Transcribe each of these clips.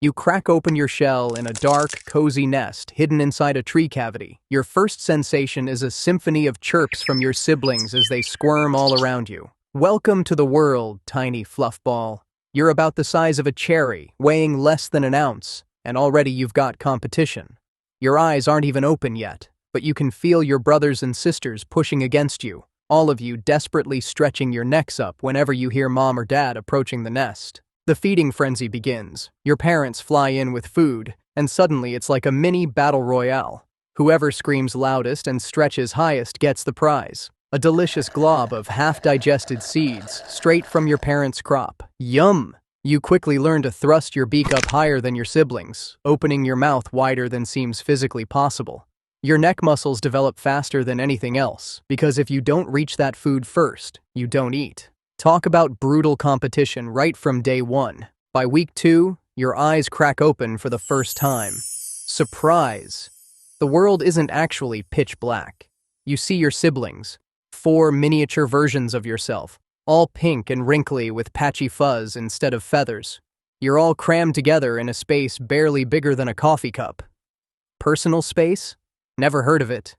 You crack open your shell in a dark, cozy nest hidden inside a tree cavity. Your first sensation is a symphony of chirps from your siblings as they squirm all around you. Welcome to the world, tiny fluffball. You're about the size of a cherry, weighing less than an ounce, and already you've got competition. Your eyes aren't even open yet, but you can feel your brothers and sisters pushing against you, all of you desperately stretching your necks up whenever you hear mom or dad approaching the nest. The feeding frenzy begins. Your parents fly in with food, and suddenly it's like a mini battle royale. Whoever screams loudest and stretches highest gets the prize. A delicious glob of half-digested seeds, straight from your parents' crop. Yum! You quickly learn to thrust your beak up higher than your siblings, opening your mouth wider than seems physically possible. Your neck muscles develop faster than anything else, because if you don't reach that food first, you don't eat. Talk about brutal competition right from day one. By week 2, your eyes crack open for the first time. Surprise! The world isn't actually pitch black. You see your siblings, 4 miniature versions of yourself, all pink and wrinkly with patchy fuzz instead of feathers. You're all crammed together in a space barely bigger than a coffee cup. Personal space? Never heard of it.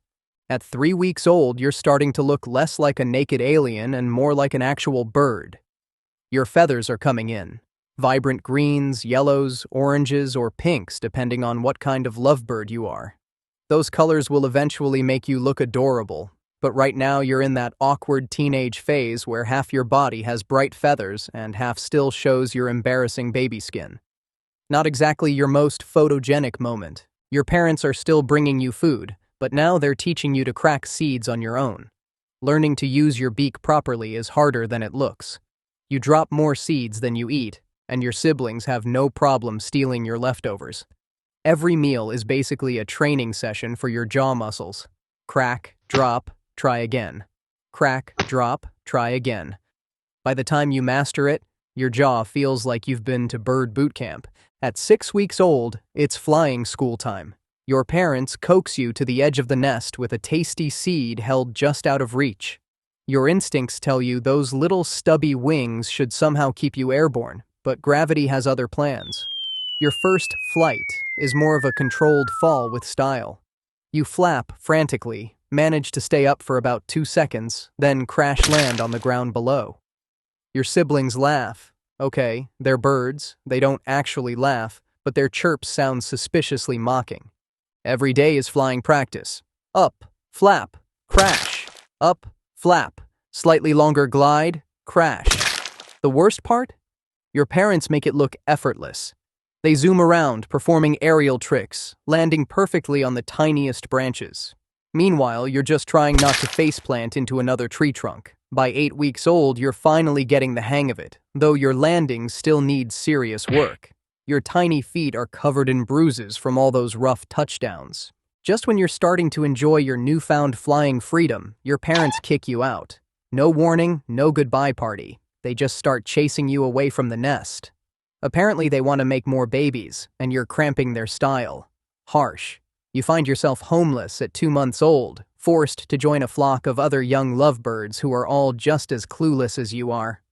At 3 weeks old, you're starting to look less like a naked alien and more like an actual bird. Your feathers are coming in. Vibrant greens, yellows, oranges, or pinks depending on what kind of lovebird you are. Those colors will eventually make you look adorable, but right now you're in that awkward teenage phase where half your body has bright feathers and half still shows your embarrassing baby skin. Not exactly your most photogenic moment. Your parents are still bringing you food, but now they're teaching you to crack seeds on your own. Learning to use your beak properly is harder than it looks. You drop more seeds than you eat, and your siblings have no problem stealing your leftovers. Every meal is basically a training session for your jaw muscles. Crack, drop, try again. Crack, drop, try again. By the time you master it, your jaw feels like you've been to bird boot camp. At 6 weeks old, it's flying school time. Your parents coax you to the edge of the nest with a tasty seed held just out of reach. Your instincts tell you those little stubby wings should somehow keep you airborne, but gravity has other plans. Your first flight is more of a controlled fall with style. You flap frantically, manage to stay up for about 2 seconds, then crash land on the ground below. Your siblings laugh. Okay, they're birds, they don't actually laugh, but their chirps sound suspiciously mocking. Every day is flying practice. Up, flap, crash. Up, flap, slightly longer glide, crash. The worst part? Your parents make it look effortless. They zoom around, performing aerial tricks, landing perfectly on the tiniest branches. Meanwhile, you're just trying not to faceplant into another tree trunk. By 8 weeks old, you're finally getting the hang of it, though your landings still need serious work. Your tiny feet are covered in bruises from all those rough touchdowns. Just when you're starting to enjoy your newfound flying freedom, your parents kick you out. No warning, no goodbye party. They just start chasing you away from the nest. Apparently they want to make more babies, and you're cramping their style. Harsh. You find yourself homeless at 2 months old, forced to join a flock of other young lovebirds who are all just as clueless as you are.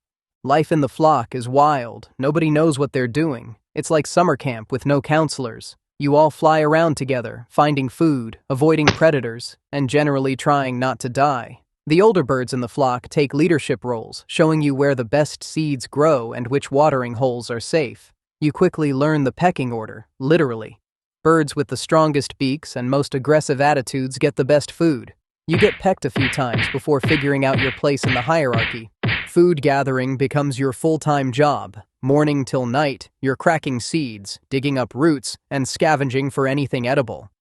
Life in the flock is wild. Nobody knows what they're doing. It's like summer camp with no counselors. You all fly around together, finding food, avoiding predators, and generally trying not to die. The older birds in the flock take leadership roles, showing you where the best seeds grow and which watering holes are safe. You quickly learn the pecking order, literally. Birds with the strongest beaks and most aggressive attitudes get the best food. You get pecked a few times before figuring out your place in the hierarchy. Food gathering becomes your full-time job. Morning till night, you're cracking seeds, digging up roots, and scavenging for anything edible.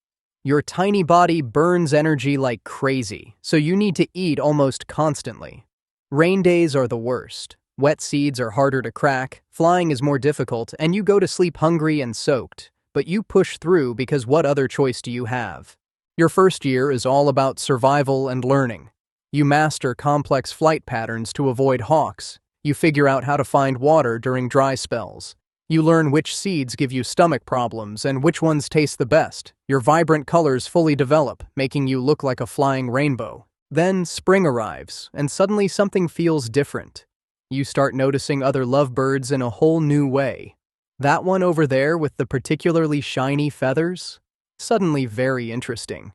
Your tiny body burns energy like crazy, so you need to eat almost constantly. Rain days are the worst. Wet seeds are harder to crack, flying is more difficult, and you go to sleep hungry and soaked. But you push through because what other choice do you have? Your first year is all about survival and learning. You master complex flight patterns to avoid hawks. You figure out how to find water during dry spells. You learn which seeds give you stomach problems and which ones taste the best. Your vibrant colors fully develop, making you look like a flying rainbow. Then spring arrives, and suddenly something feels different. You start noticing other lovebirds in a whole new way. That one over there with the particularly shiny feathers? Suddenly very interesting.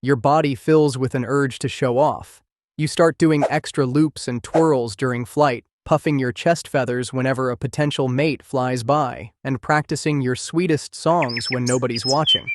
Your body fills with an urge to show off. You start doing extra loops and twirls during flight, puffing your chest feathers whenever a potential mate flies by, and practicing your sweetest songs when nobody's watching.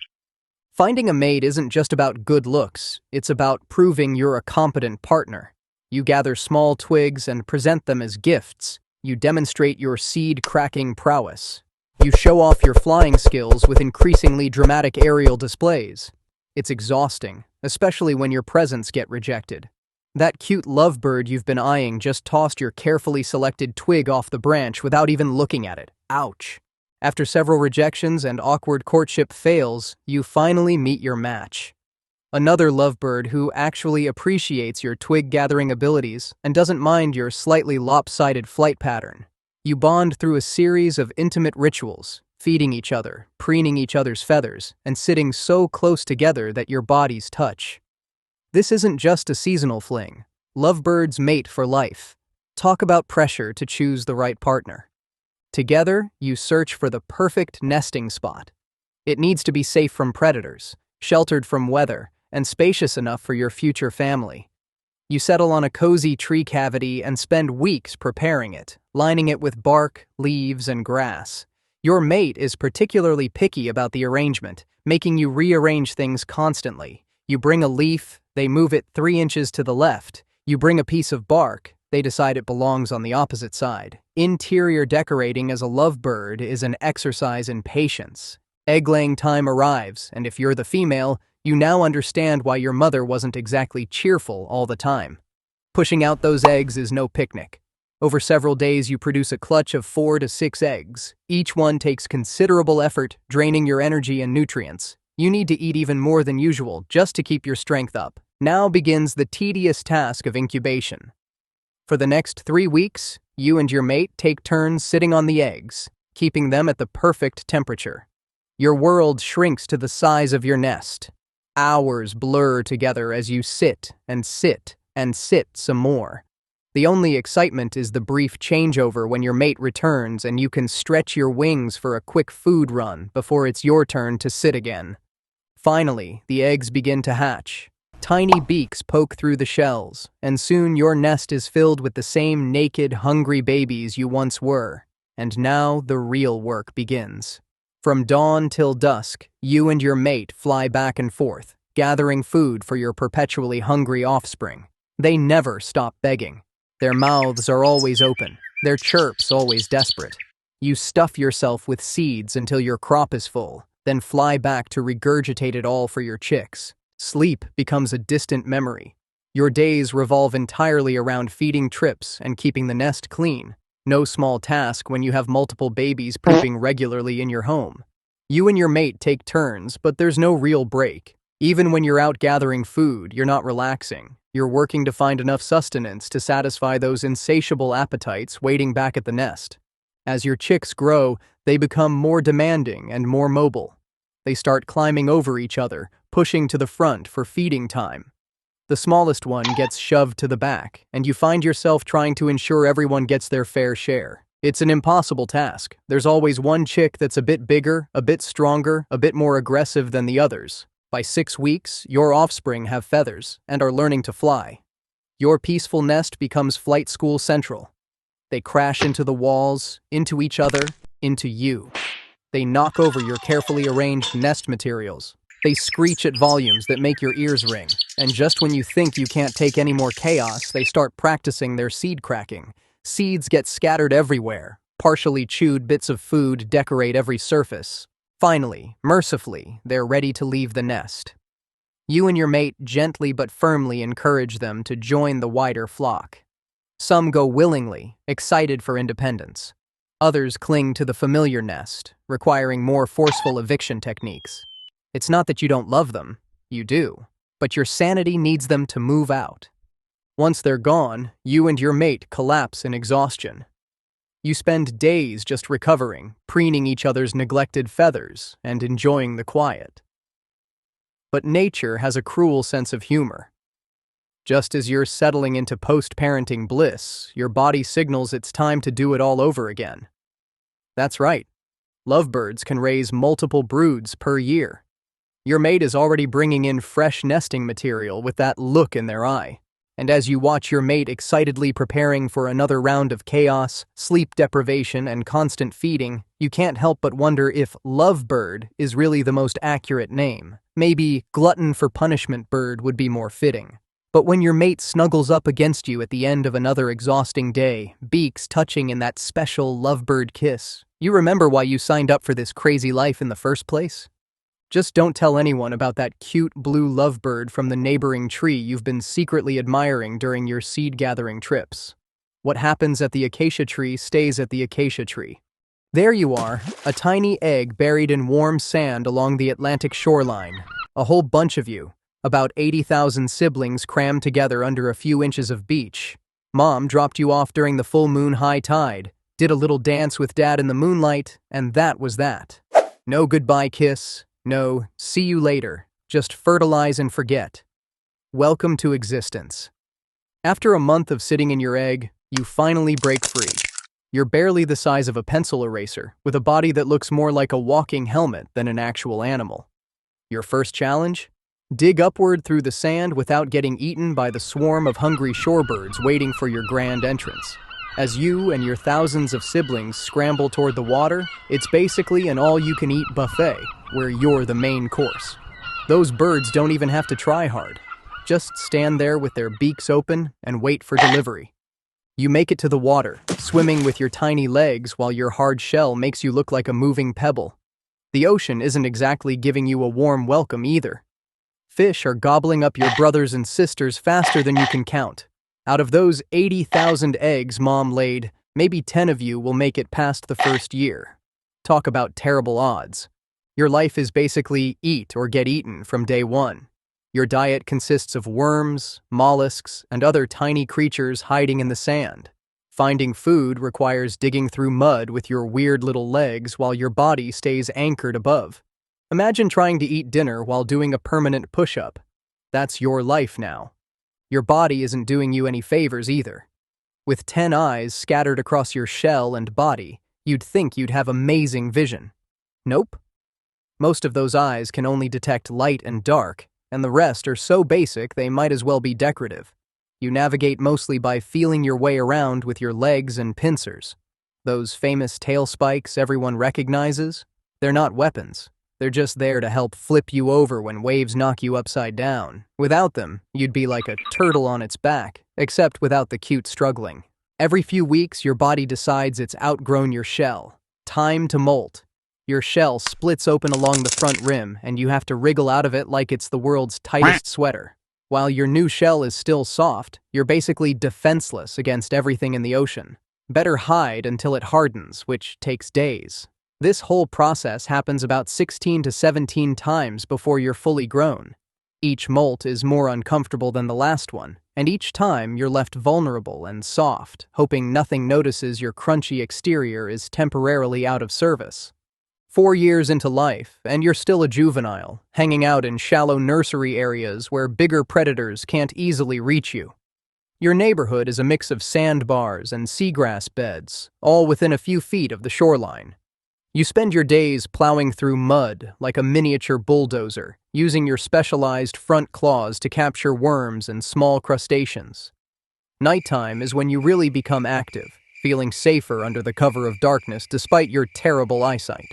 Finding a mate isn't just about good looks, it's about proving you're a competent partner. You gather small twigs and present them as gifts. You demonstrate your seed-cracking prowess. You show off your flying skills with increasingly dramatic aerial displays. It's exhausting, especially when your presents get rejected. That cute lovebird you've been eyeing just tossed your carefully selected twig off the branch without even looking at it. Ouch. After several rejections and awkward courtship fails, you finally meet your match. Another lovebird who actually appreciates your twig-gathering abilities and doesn't mind your slightly lopsided flight pattern. You bond through a series of intimate rituals, feeding each other, preening each other's feathers, and sitting so close together that your bodies touch. This isn't just a seasonal fling. Lovebirds mate for life. Talk about pressure to choose the right partner. Together, you search for the perfect nesting spot. It needs to be safe from predators, sheltered from weather, and spacious enough for your future family. You settle on a cozy tree cavity and spend weeks preparing it, lining it with bark, leaves, and grass. Your mate is particularly picky about the arrangement, making you rearrange things constantly. You bring a leaf, they move it 3 inches to the left. You bring a piece of bark, they decide it belongs on the opposite side. Interior decorating as a lovebird is an exercise in patience. Egg-laying time arrives, and if you're the female, you now understand why your mother wasn't exactly cheerful all the time. Pushing out those eggs is no picnic. Over several days, you produce a clutch of 4 to 6 eggs. Each one takes considerable effort, draining your energy and nutrients. You need to eat even more than usual just to keep your strength up. Now begins the tedious task of incubation. For the next 3 weeks, you and your mate take turns sitting on the eggs, keeping them at the perfect temperature. Your world shrinks to the size of your nest. Hours blur together as you sit and sit and sit some more. The only excitement is the brief changeover when your mate returns and you can stretch your wings for a quick food run before it's your turn to sit again. Finally, the eggs begin to hatch. Tiny beaks poke through the shells, and soon your nest is filled with the same naked, hungry babies you once were. And now the real work begins. From dawn till dusk, you and your mate fly back and forth, gathering food for your perpetually hungry offspring. They never stop begging. Their mouths are always open, their chirps always desperate. You stuff yourself with seeds until your crop is full, then fly back to regurgitate it all for your chicks. Sleep becomes a distant memory. Your days revolve entirely around feeding trips and keeping the nest clean. No small task when you have multiple babies pooping regularly in your home. You and your mate take turns, but there's no real break. Even when you're out gathering food, you're not relaxing. You're working to find enough sustenance to satisfy those insatiable appetites waiting back at the nest. As your chicks grow, they become more demanding and more mobile. They start climbing over each other, pushing to the front for feeding time. The smallest one gets shoved to the back, and you find yourself trying to ensure everyone gets their fair share. It's an impossible task. There's always one chick that's a bit bigger, a bit stronger, a bit more aggressive than the others. By 6 weeks, your offspring have feathers and are learning to fly. Your peaceful nest becomes flight school central. They crash into the walls, into each other, into you. They knock over your carefully arranged nest materials. They screech at volumes that make your ears ring, and just when you think you can't take any more chaos, they start practicing their seed cracking. Seeds get scattered everywhere. Partially chewed bits of food decorate every surface. Finally, mercifully, they're ready to leave the nest. You and your mate gently but firmly encourage them to join the wider flock. Some go willingly, excited for independence. Others cling to the familiar nest, requiring more forceful eviction techniques. It's not that you don't love them, you do, but your sanity needs them to move out. Once they're gone, you and your mate collapse in exhaustion. You spend days just recovering, preening each other's neglected feathers, and enjoying the quiet. But nature has a cruel sense of humor. Just as you're settling into post-parenting bliss, your body signals it's time to do it all over again. That's right. Lovebirds can raise multiple broods per year. Your mate is already bringing in fresh nesting material with that look in their eye. And as you watch your mate excitedly preparing for another round of chaos, sleep deprivation, and constant feeding, you can't help but wonder if lovebird is really the most accurate name. Maybe glutton for punishment bird would be more fitting. But when your mate snuggles up against you at the end of another exhausting day, beaks touching in that special lovebird kiss, you remember why you signed up for this crazy life in the first place? Just don't tell anyone about that cute blue lovebird from the neighboring tree you've been secretly admiring during your seed-gathering trips. What happens at the acacia tree stays at the acacia tree. There you are, a tiny egg buried in warm sand along the Atlantic shoreline. A whole bunch of you, about 80,000 siblings crammed together under a few inches of beach. Mom dropped you off during the full moon high tide, did a little dance with Dad in the moonlight, and that was that. No goodbye kiss. No, see you later, just fertilize and forget. Welcome to existence. After a month of sitting in your egg, you finally break free. You're barely the size of a pencil eraser, with a body that looks more like a walking helmet than an actual animal. Your first challenge? Dig upward through the sand without getting eaten by the swarm of hungry shorebirds waiting for your grand entrance. As you and your thousands of siblings scramble toward the water, it's basically an all-you-can-eat buffet, where you're the main course. Those birds don't even have to try hard. Just stand there with their beaks open and wait for delivery. You make it to the water, swimming with your tiny legs while your hard shell makes you look like a moving pebble. The ocean isn't exactly giving you a warm welcome either. Fish are gobbling up your brothers and sisters faster than you can count. Out of those 80,000 eggs Mom laid, maybe 10 of you will make it past the first year. Talk about terrible odds. Your life is basically eat or get eaten from day one. Your diet consists of worms, mollusks, and other tiny creatures hiding in the sand. Finding food requires digging through mud with your weird little legs while your body stays anchored above. Imagine trying to eat dinner while doing a permanent push-up. That's your life now. Your body isn't doing you any favors either. With 10 eyes scattered across your shell and body, you'd think you'd have amazing vision. Nope. Most of those eyes can only detect light and dark, and the rest are so basic they might as well be decorative. You navigate mostly by feeling your way around with your legs and pincers. Those famous tail spikes everyone recognizes? They're not weapons. They're just there to help flip you over when waves knock you upside down. Without them, you'd be like a turtle on its back, except without the cute struggling. Every few weeks, your body decides it's outgrown your shell. Time to molt. Your shell splits open along the front rim, and you have to wriggle out of it like it's the world's tightest sweater. While your new shell is still soft, you're basically defenseless against everything in the ocean. Better hide until it hardens, which takes days. This whole process happens about 16 to 17 times before you're fully grown. Each molt is more uncomfortable than the last one, and each time you're left vulnerable and soft, hoping nothing notices your crunchy exterior is temporarily out of service. 4 years into life, and you're still a juvenile, hanging out in shallow nursery areas where bigger predators can't easily reach you. Your neighborhood is a mix of sandbars and seagrass beds, all within a few feet of the shoreline. You spend your days plowing through mud like a miniature bulldozer, using your specialized front claws to capture worms and small crustaceans. Nighttime is when you really become active, feeling safer under the cover of darkness despite your terrible eyesight.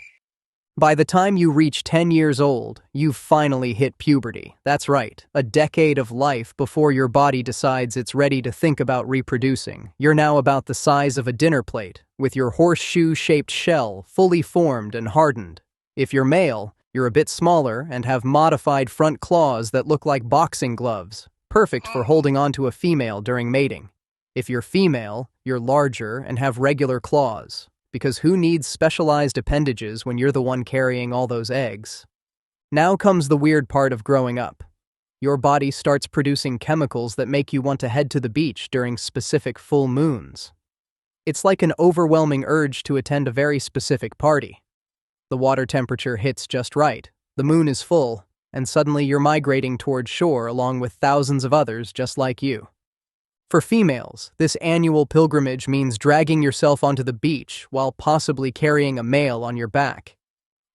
By the time you reach 10 years old, you've finally hit puberty. That's right, a decade of life before your body decides it's ready to think about reproducing. You're now about the size of a dinner plate, with your horseshoe-shaped shell fully formed and hardened. If you're male, you're a bit smaller and have modified front claws that look like boxing gloves, perfect for holding onto a female during mating. If you're female, you're larger and have regular claws. Because who needs specialized appendages when you're the one carrying all those eggs? Now comes the weird part of growing up. Your body starts producing chemicals that make you want to head to the beach during specific full moons. It's like an overwhelming urge to attend a very specific party. The water temperature hits just right, the moon is full, and suddenly you're migrating toward shore along with thousands of others just like you. For females, this annual pilgrimage means dragging yourself onto the beach while possibly carrying a male on your back.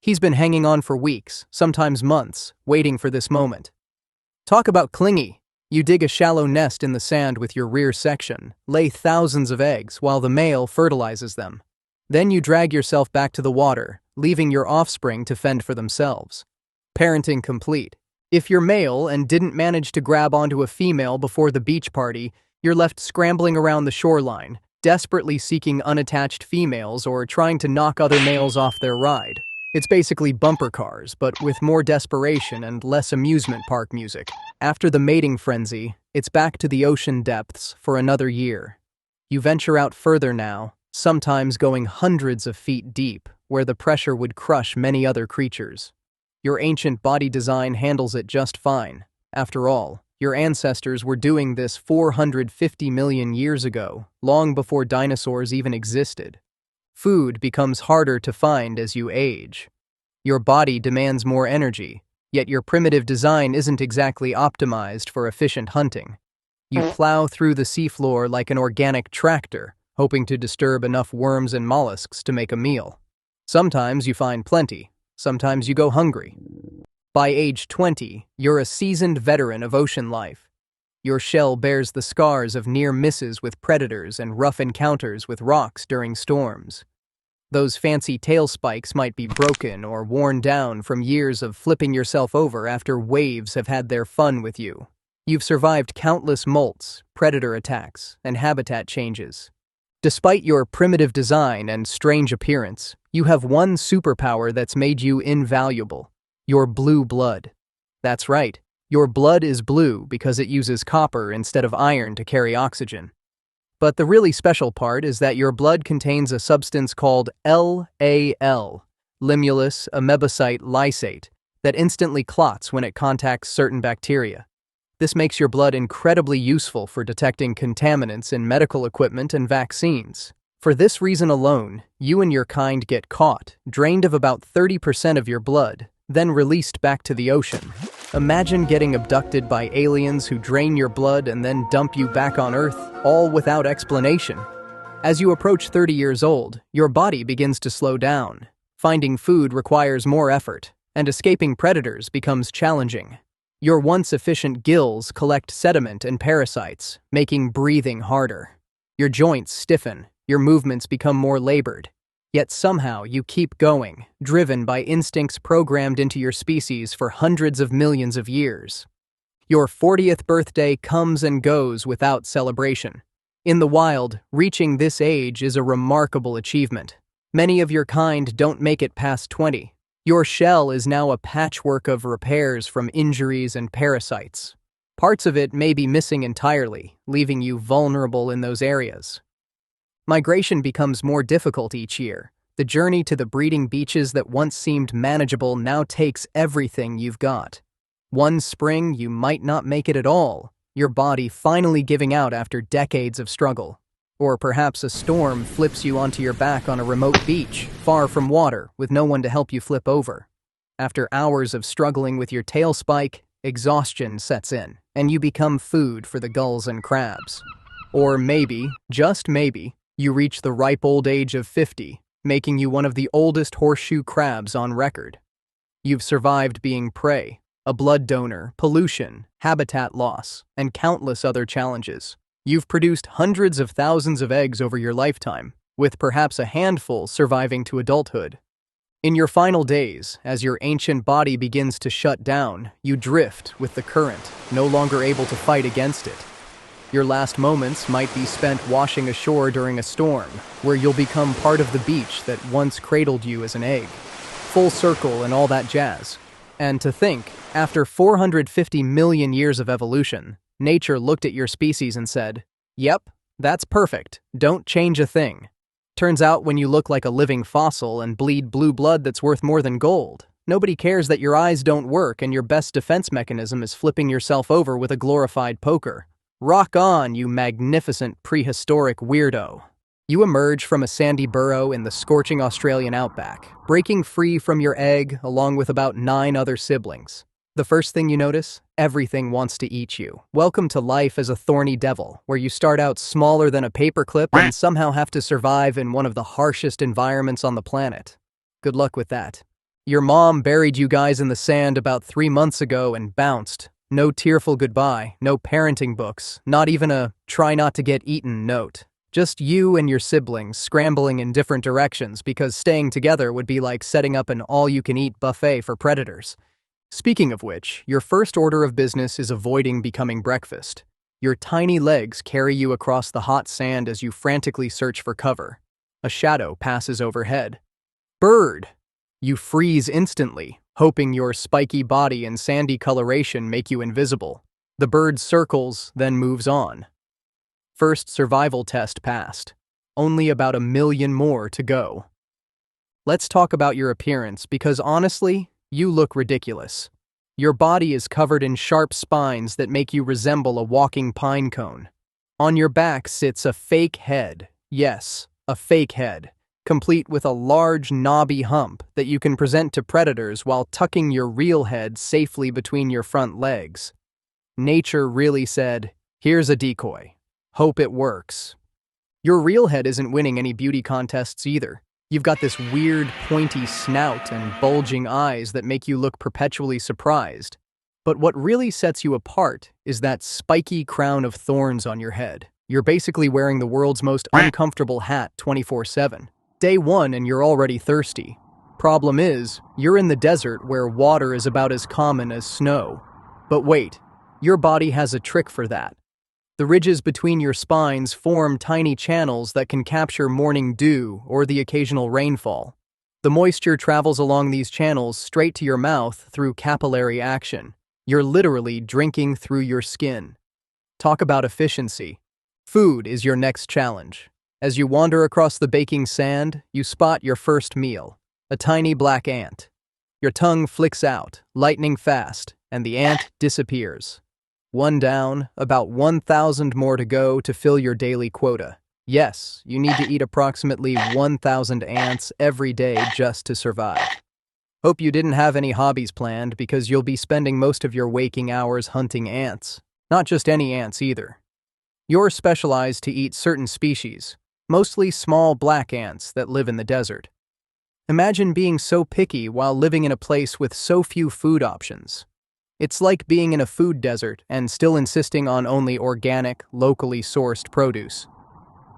He's been hanging on for weeks, sometimes months, waiting for this moment. Talk about clingy. You dig a shallow nest in the sand with your rear section, lay thousands of eggs while the male fertilizes them. Then you drag yourself back to the water, leaving your offspring to fend for themselves. Parenting complete. If you're male and didn't manage to grab onto a female before the beach party, you're left scrambling around the shoreline, desperately seeking unattached females or trying to knock other males off their ride. It's basically bumper cars, but with more desperation and less amusement park music. After the mating frenzy, it's back to the ocean depths for another year. You venture out further now, sometimes going hundreds of feet deep, where the pressure would crush many other creatures. Your ancient body design handles it just fine. After all, your ancestors were doing this 450 million years ago, long before dinosaurs even existed. Food becomes harder to find as you age. Your body demands more energy, yet your primitive design isn't exactly optimized for efficient hunting. You plow through the seafloor like an organic tractor, hoping to disturb enough worms and mollusks to make a meal. Sometimes you find plenty, sometimes you go hungry. By age 20, you're a seasoned veteran of ocean life. Your shell bears the scars of near misses with predators and rough encounters with rocks during storms. Those fancy tail spikes might be broken or worn down from years of flipping yourself over after waves have had their fun with you. You've survived countless molts, predator attacks, and habitat changes. Despite your primitive design and strange appearance, you have one superpower that's made you invaluable: your blue blood. That's right, your blood is blue because it uses copper instead of iron to carry oxygen. But the really special part is that your blood contains a substance called LAL, limulus amebocyte lysate, that instantly clots when it contacts certain bacteria. This makes your blood incredibly useful for detecting contaminants in medical equipment and vaccines. For this reason alone, you and your kind get caught, drained of about 30% of your blood, then released back to the ocean. Imagine getting abducted by aliens who drain your blood and then dump you back on Earth, all without explanation. As you approach 30 years old, your body begins to slow down. Finding food requires more effort, and escaping predators becomes challenging. Your once efficient gills collect sediment and parasites, making breathing harder. Your joints stiffen, your movements become more labored. Yet somehow you keep going, driven by instincts programmed into your species for hundreds of millions of years. Your 40th birthday comes and goes without celebration. In the wild, reaching this age is a remarkable achievement. Many of your kind don't make it past 20. Your shell is now a patchwork of repairs from injuries and parasites. Parts of it may be missing entirely, leaving you vulnerable in those areas. Migration becomes more difficult each year. The journey to the breeding beaches that once seemed manageable now takes everything you've got. One spring, you might not make it at all, your body finally giving out after decades of struggle. Or perhaps a storm flips you onto your back on a remote beach, far from water, with no one to help you flip over. After hours of struggling with your tail spike, exhaustion sets in, and you become food for the gulls and crabs. Or maybe, just maybe, you reach the ripe old age of 50, making you one of the oldest horseshoe crabs on record. You've survived being prey, a blood donor, pollution, habitat loss, and countless other challenges. You've produced hundreds of thousands of eggs over your lifetime, with perhaps a handful surviving to adulthood. In your final days, as your ancient body begins to shut down, you drift with the current, no longer able to fight against it. Your last moments might be spent washing ashore during a storm, where you'll become part of the beach that once cradled you as an egg. Full circle and all that jazz. And to think, after 450 million years of evolution, nature looked at your species and said, "Yep, that's perfect, don't change a thing." Turns out when you look like a living fossil and bleed blue blood that's worth more than gold, nobody cares that your eyes don't work and your best defense mechanism is flipping yourself over with a glorified poker. Rock on, you magnificent prehistoric weirdo. You emerge from a sandy burrow in the scorching Australian outback, breaking free from your egg along with about 9 other siblings. The first thing you notice? Everything wants to eat you. Welcome to life as a thorny devil, where you start out smaller than a paperclip and somehow have to survive in one of the harshest environments on the planet. Good luck with that. Your mom buried you guys in the sand about 3 months ago and bounced. No tearful goodbye, no parenting books, not even a try not to get eaten note. Just you and your siblings scrambling in different directions because staying together would be like setting up an all-you-can-eat buffet for predators. Speaking of which, your first order of business is avoiding becoming breakfast. Your tiny legs carry you across the hot sand as you frantically search for cover. A shadow passes overhead. Bird! You freeze instantly, hoping your spiky body and sandy coloration make you invisible. The bird circles, then moves on. First survival test passed. Only about 1,000,000 more to go. Let's talk about your appearance because honestly, you look ridiculous. Your body is covered in sharp spines that make you resemble a walking pine cone. On your back sits a fake head. Yes, a fake head, complete with a large knobby hump that you can present to predators while tucking your real head safely between your front legs. Nature really said, "Here's a decoy. Hope it works." Your real head isn't winning any beauty contests either. You've got this weird, pointy snout and bulging eyes that make you look perpetually surprised. But what really sets you apart is that spiky crown of thorns on your head. You're basically wearing the world's most uncomfortable hat 24/7. Day one and you're already thirsty. Problem is, you're in the desert where water is about as common as snow. But wait, your body has a trick for that. The ridges between your spines form tiny channels that can capture morning dew or the occasional rainfall. The moisture travels along these channels straight to your mouth through capillary action. You're literally drinking through your skin. Talk about efficiency. Food is your next challenge. As you wander across the baking sand, you spot your first meal, a tiny black ant. Your tongue flicks out, lightning fast, and the ant disappears. One down, about 1,000 more to go to fill your daily quota. Yes, you need to eat approximately 1,000 ants every day just to survive. Hope you didn't have any hobbies planned because you'll be spending most of your waking hours hunting ants. Not just any ants either. You're specialized to eat certain species, mostly small black ants that live in the desert. Imagine being so picky while living in a place with so few food options. It's like being in a food desert and still insisting on only organic, locally sourced produce.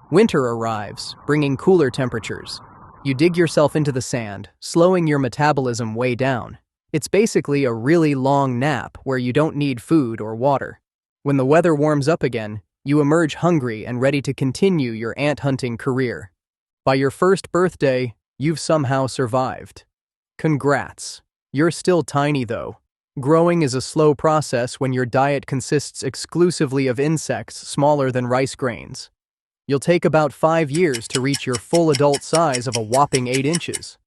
Winter arrives, bringing cooler temperatures. You dig yourself into the sand, slowing your metabolism way down. It's basically a really long nap where you don't need food or water. When the weather warms up again, you emerge hungry and ready to continue your ant hunting career. By your first birthday, you've somehow survived. Congrats. You're still tiny though. Growing is a slow process when your diet consists exclusively of insects smaller than rice grains. You'll take about 5 years to reach your full adult size of a whopping 8 inches.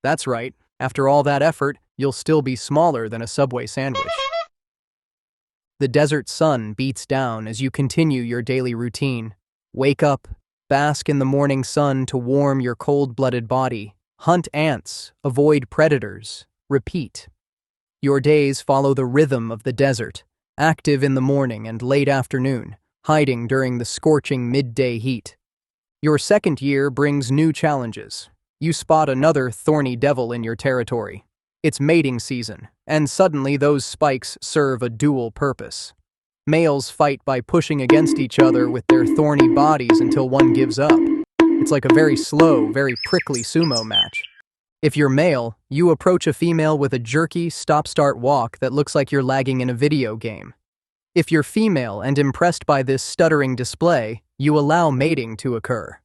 That's right, after all that effort, you'll still be smaller than a Subway sandwich. The desert sun beats down as you continue your daily routine. Wake up, bask in the morning sun to warm your cold-blooded body, hunt ants, avoid predators, repeat. Your days follow the rhythm of the desert, active in the morning and late afternoon, hiding during the scorching midday heat. Your second year brings new challenges. You spot another thorny devil in your territory. It's mating season, and suddenly those spikes serve a dual purpose. Males fight by pushing against each other with their thorny bodies until one gives up. It's like a very slow, very prickly sumo match. If you're male, you approach a female with a jerky, stop-start walk that looks like you're lagging in a video game. If you're female and impressed by this stuttering display, you allow mating to occur.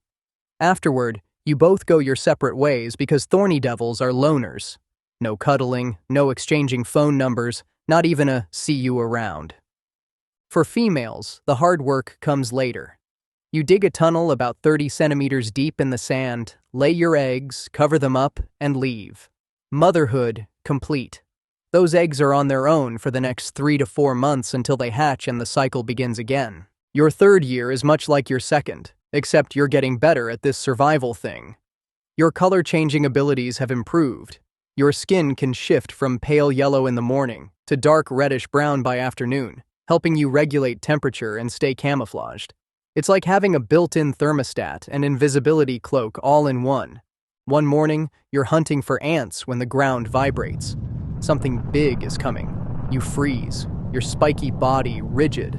Afterward, you both go your separate ways because thorny devils are loners. No cuddling, no exchanging phone numbers, not even a "see you around." For females, the hard work comes later. You dig a tunnel about 30 centimeters deep in the sand, lay your eggs, cover them up, and leave. Motherhood complete. Those eggs are on their own for the next 3 to 4 months until they hatch and the cycle begins again. Your third year is much like your second, except you're getting better at this survival thing. Your color-changing abilities have improved. Your skin can shift from pale yellow in the morning to to dark reddish-brown by afternoon, helping you regulate temperature and stay camouflaged. It's like having a built-in thermostat and invisibility cloak all in one. One morning, you're hunting for ants when the ground vibrates. Something big is coming. You freeze, your spiky body rigid.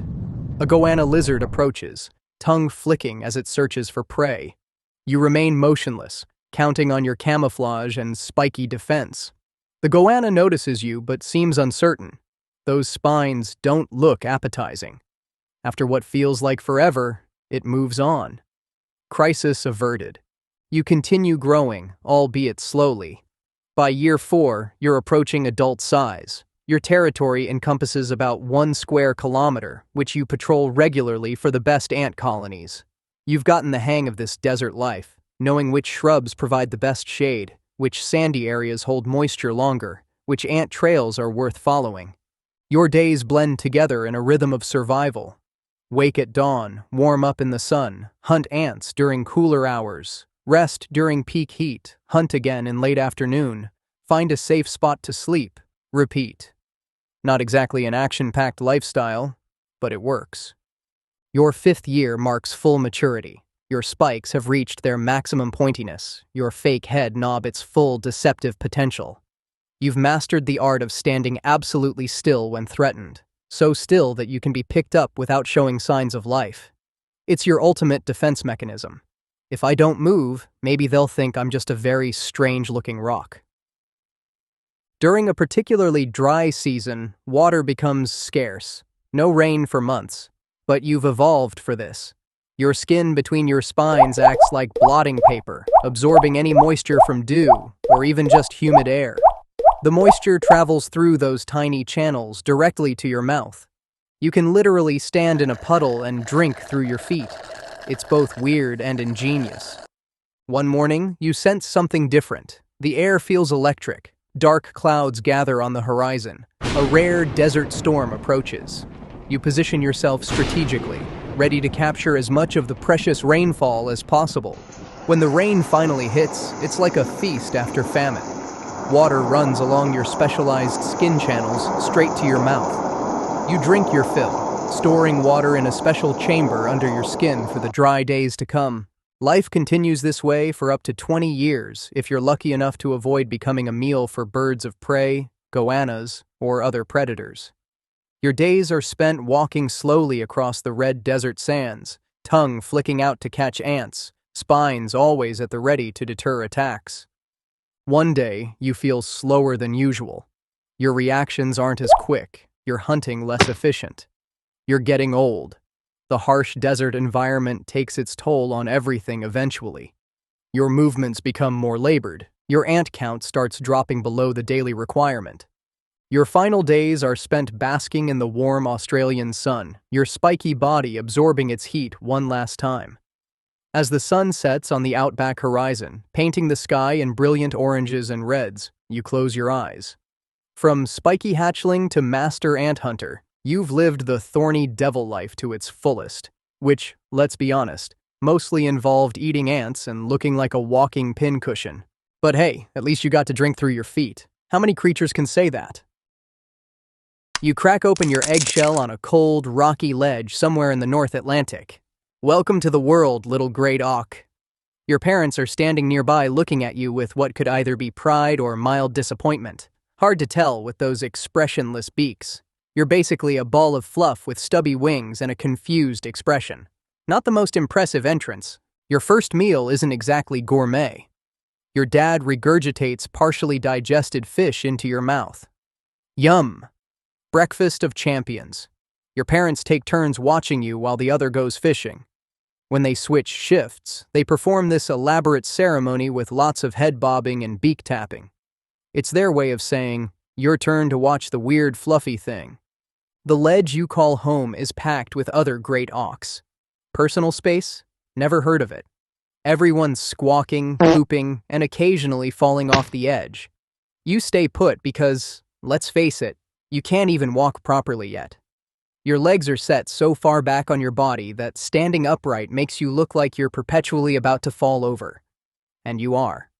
A goanna lizard approaches, tongue flicking as it searches for prey. You remain motionless, counting on your camouflage and spiky defense. The goanna notices you but seems uncertain. Those spines don't look appetizing. After what feels like forever, it moves on. Crisis averted. You continue growing, albeit slowly. By year 4, you're approaching adult size. Your territory encompasses about 1 square kilometer, which you patrol regularly for the best ant colonies. You've gotten the hang of this desert life, knowing which shrubs provide the best shade, which sandy areas hold moisture longer, which ant trails are worth following. Your days blend together in a rhythm of survival. Wake at dawn, warm up in the sun, hunt ants during cooler hours, rest during peak heat, hunt again in late afternoon, find a safe spot to sleep, repeat. Not exactly an action-packed lifestyle, but it works. Your 5th year marks full maturity. Your spikes have reached their maximum pointiness, your fake head knob its full deceptive potential. You've mastered the art of standing absolutely still when threatened, so still that you can be picked up without showing signs of life. It's your ultimate defense mechanism. If I don't move, maybe they'll think I'm just a very strange-looking rock. During a particularly dry season, water becomes scarce. No rain for months. But you've evolved for this. Your skin between your spines acts like blotting paper, absorbing any moisture from dew, or even just humid air. The moisture travels through those tiny channels directly to your mouth. You can literally stand in a puddle and drink through your feet. It's both weird and ingenious. One morning, you sense something different. The air feels electric. Dark clouds gather on the horizon. A rare desert storm approaches. You position yourself strategically, ready to capture as much of the precious rainfall as possible. When the rain finally hits, it's like a feast after famine. Water runs along your specialized skin channels straight to your mouth. You drink your fill, storing water in a special chamber under your skin for the dry days to come. Life continues this way for up to 20 years if you're lucky enough to avoid becoming a meal for birds of prey, goannas, or other predators. Your days are spent walking slowly across the red desert sands, tongue flicking out to catch ants, spines always at the ready to deter attacks. One day, you feel slower than usual. Your reactions aren't as quick, your hunting less efficient. You're getting old. The harsh desert environment takes its toll on everything eventually. Your movements become more labored. Your ant count starts dropping below the daily requirement. Your final days are spent basking in the warm Australian sun, your spiky body absorbing its heat one last time. As the sun sets on the outback horizon, painting the sky in brilliant oranges and reds, you close your eyes. From spiky hatchling to master ant hunter, you've lived the thorny devil life to its fullest, which, let's be honest, mostly involved eating ants and looking like a walking pincushion. But hey, at least you got to drink through your feet. How many creatures can say that? You crack open your eggshell on a cold, rocky ledge somewhere in the North Atlantic. Welcome to the world, little great auk. Your parents are standing nearby looking at you with what could either be pride or mild disappointment. Hard to tell with those expressionless beaks. You're basically a ball of fluff with stubby wings and a confused expression. Not the most impressive entrance. Your first meal isn't exactly gourmet. Your dad regurgitates partially digested fish into your mouth. Yum! Breakfast of champions. Your parents take turns watching you while the other goes fishing. When they switch shifts, they perform this elaborate ceremony with lots of head bobbing and beak tapping. It's their way of saying, your turn to watch the weird fluffy thing. The ledge you call home is packed with other great auks. Personal space? Never heard of it. Everyone's squawking, pooping, and occasionally falling off the edge. You stay put because, let's face it, you can't even walk properly yet. Your legs are set so far back on your body that standing upright makes you look like you're perpetually about to fall over. And you are.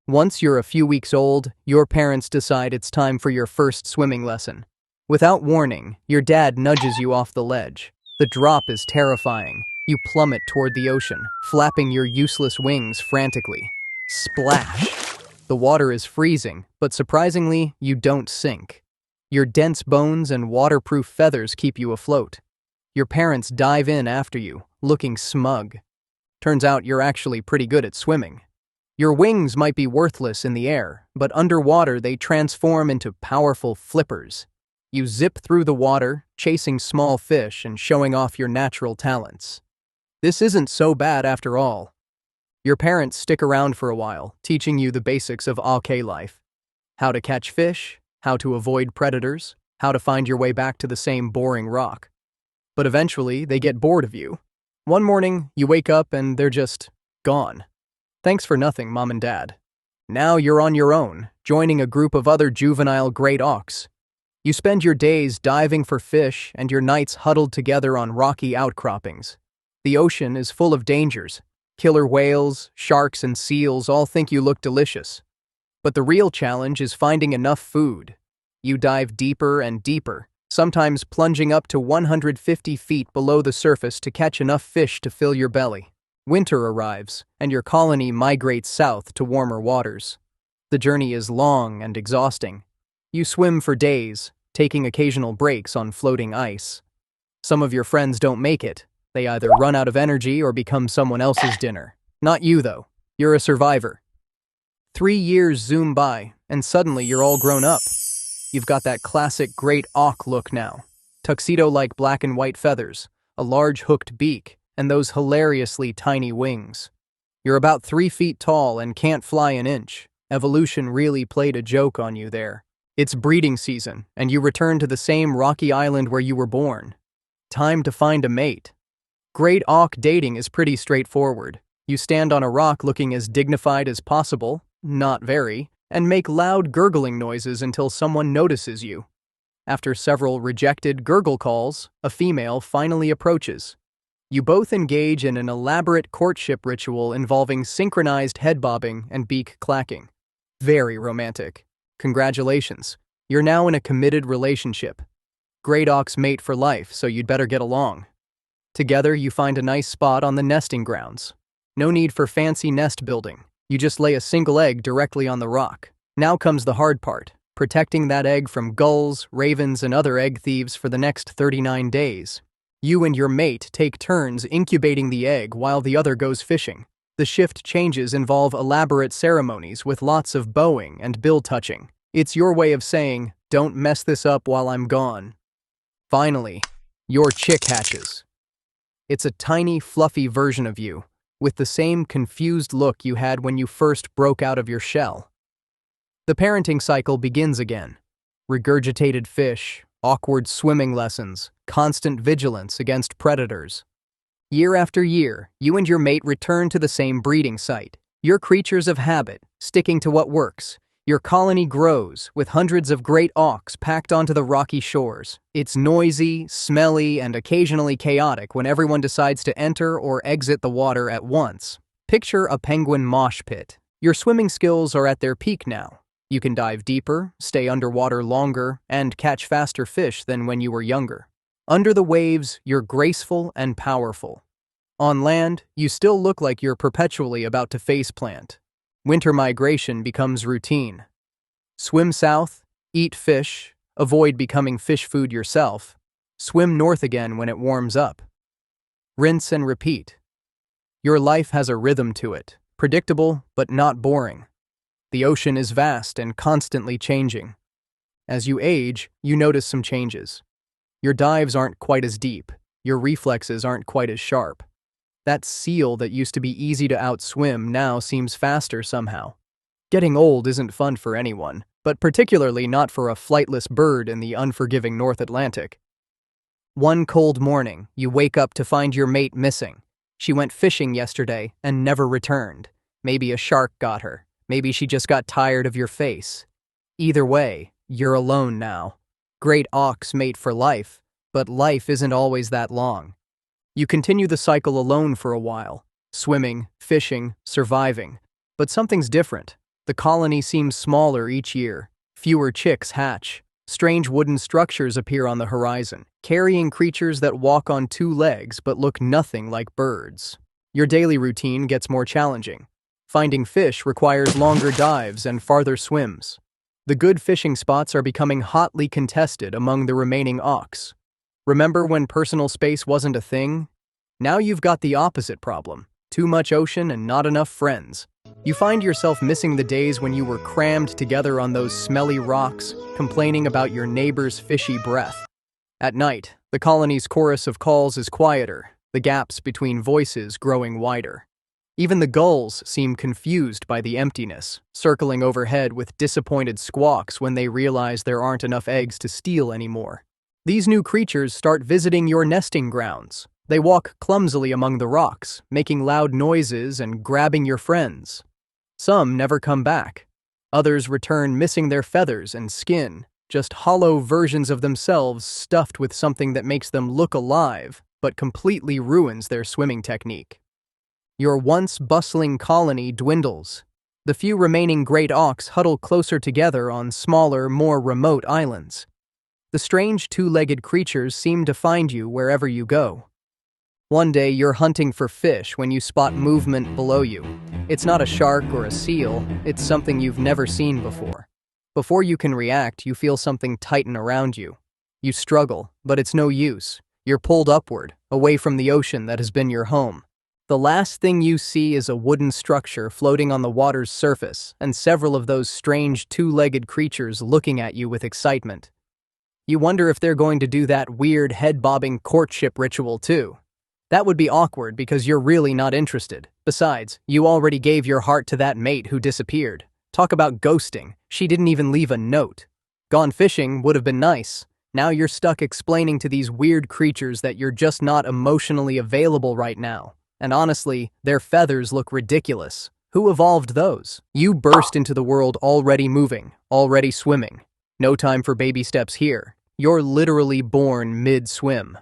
Once you're a few weeks old, your parents decide it's time for your first swimming lesson. Without warning, your dad nudges you off the ledge. The drop is terrifying. You plummet toward the ocean, flapping your useless wings frantically. Splash! The water is freezing, but surprisingly, you don't sink. Your dense bones and waterproof feathers keep you afloat. Your parents dive in after you, looking smug. Turns out you're actually pretty good at swimming. Your wings might be worthless in the air, but underwater they transform into powerful flippers. You zip through the water, chasing small fish and showing off your natural talents. This isn't so bad after all. Your parents stick around for a while, teaching you the basics of OK life. How to catch fish, how to avoid predators, how to find your way back to the same boring rock. But eventually, they get bored of you. One morning, you wake up and they're just gone. Thanks for nothing, Mom and Dad. Now you're on your own, joining a group of other juvenile great auks. You spend your days diving for fish and your nights huddled together on rocky outcroppings. The ocean is full of dangers. Killer whales, sharks, and seals all think you look delicious. But the real challenge is finding enough food. You dive deeper and deeper, sometimes plunging up to 150 feet below the surface to catch enough fish to fill your belly. Winter arrives, and your colony migrates south to warmer waters. The journey is long and exhausting. You swim for days, taking occasional breaks on floating ice. Some of your friends don't make it. They either run out of energy or become someone else's dinner. Not you, though. You're a survivor. 3 years zoom by, and suddenly you're all grown up. You've got that classic great auk look now. Tuxedo-like black and white feathers, a large hooked beak, and those hilariously tiny wings. You're about 3 feet tall and can't fly an inch. Evolution really played a joke on you there. It's breeding season, and you return to the same rocky island where you were born. Time to find a mate. Great auk dating is pretty straightforward. You stand on a rock looking as dignified as possible, not very, and make loud gurgling noises until someone notices you. After several rejected gurgle calls, a female finally approaches. You both engage in an elaborate courtship ritual involving synchronized head bobbing and beak clacking. Very romantic. Congratulations. You're now in a committed relationship. Great auks mate for life, so you'd better get along. Together, you find a nice spot on the nesting grounds. No need for fancy nest building. You just lay a single egg directly on the rock. Now comes the hard part, protecting that egg from gulls, ravens, and other egg thieves for the next 39 days. You and your mate take turns incubating the egg while the other goes fishing. The shift changes involve elaborate ceremonies with lots of bowing and bill touching. It's your way of saying, "Don't mess this up while I'm gone." Finally, your chick hatches. It's a tiny, fluffy version of you, with the same confused look you had when you first broke out of your shell. The parenting cycle begins again. Regurgitated fish, awkward swimming lessons, constant vigilance against predators. Year after year, you and your mate return to the same breeding site. You're creatures of habit, sticking to what works. Your colony grows, with hundreds of great auks packed onto the rocky shores. It's noisy, smelly, and occasionally chaotic when everyone decides to enter or exit the water at once. Picture a penguin mosh pit. Your swimming skills are at their peak now. You can dive deeper, stay underwater longer, and catch faster fish than when you were younger. Under the waves, you're graceful and powerful. On land, you still look like you're perpetually about to faceplant. Winter migration becomes routine. Swim south, eat fish, avoid becoming fish food yourself. Swim north again when it warms up. Rinse and repeat. Your life has a rhythm to it, predictable but not boring. The ocean is vast and constantly changing. As you age, you notice some changes. Your dives aren't quite as deep. Your reflexes aren't quite as sharp. That seal that used to be easy to outswim now seems faster somehow. Getting old isn't fun for anyone, but particularly not for a flightless bird in the unforgiving North Atlantic. One cold morning, you wake up to find your mate missing. She went fishing yesterday and never returned. Maybe a shark got her. Maybe she just got tired of your face. Either way, you're alone now. Great auks mate for life, but life isn't always that long. You continue the cycle alone for a while, swimming, fishing, surviving. But something's different. The colony seems smaller each year. Fewer chicks hatch. Strange wooden structures appear on the horizon, carrying creatures that walk on two legs but look nothing like birds. Your daily routine gets more challenging. Finding fish requires longer dives and farther swims. The good fishing spots are becoming hotly contested among the remaining auks. Remember when personal space wasn't a thing? Now you've got the opposite problem. Too much ocean and not enough friends. You find yourself missing the days when you were crammed together on those smelly rocks, complaining about your neighbor's fishy breath. At night, the colony's chorus of calls is quieter, the gaps between voices growing wider. Even the gulls seem confused by the emptiness, circling overhead with disappointed squawks when they realize there aren't enough eggs to steal anymore. These new creatures start visiting your nesting grounds. They walk clumsily among the rocks, making loud noises and grabbing your friends. Some never come back. Others return missing their feathers and skin, just hollow versions of themselves stuffed with something that makes them look alive, but completely ruins their swimming technique. Your once bustling colony dwindles. The few remaining great auks huddle closer together on smaller, more remote islands. The strange two-legged creatures seem to find you wherever you go. One day you're hunting for fish when you spot movement below you. It's not a shark or a seal, it's something you've never seen before. Before you can react, you feel something tighten around you. You struggle, but it's no use. You're pulled upward, away from the ocean that has been your home. The last thing you see is a wooden structure floating on the water's surface, and several of those strange two-legged creatures looking at you with excitement. You wonder if they're going to do that weird head-bobbing courtship ritual too. That would be awkward because you're really not interested. Besides, you already gave your heart to that mate who disappeared. Talk about ghosting. She didn't even leave a note. Gone fishing would have been nice. Now you're stuck explaining to these weird creatures that you're just not emotionally available right now. And honestly, their feathers look ridiculous. Who evolved those? You burst into the world already moving, already swimming. No time for baby steps here. You're literally born mid-swim.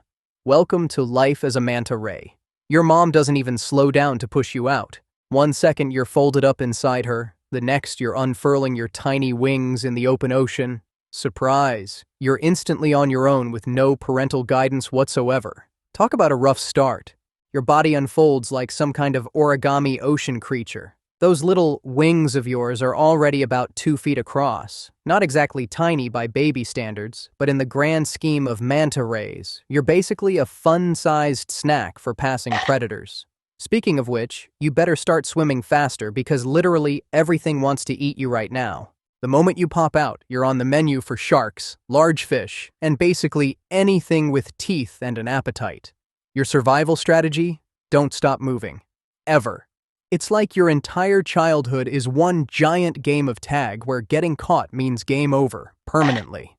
Welcome to life as a manta ray. Your mom doesn't even slow down to push you out. 1 second you're folded up inside her, the next you're unfurling your tiny wings in the open ocean. Surprise! You're instantly on your own with no parental guidance whatsoever. Talk about a rough start. Your body unfolds like some kind of origami ocean creature. Those little wings of yours are already about 2 feet across. Not exactly tiny by baby standards, but in the grand scheme of manta rays, you're basically a fun-sized snack for passing predators. Speaking of which, you better start swimming faster because literally everything wants to eat you right now. The moment you pop out, you're on the menu for sharks, large fish, and basically anything with teeth and an appetite. Your survival strategy? Don't stop moving. Ever. It's like your entire childhood is one giant game of tag where getting caught means game over, permanently.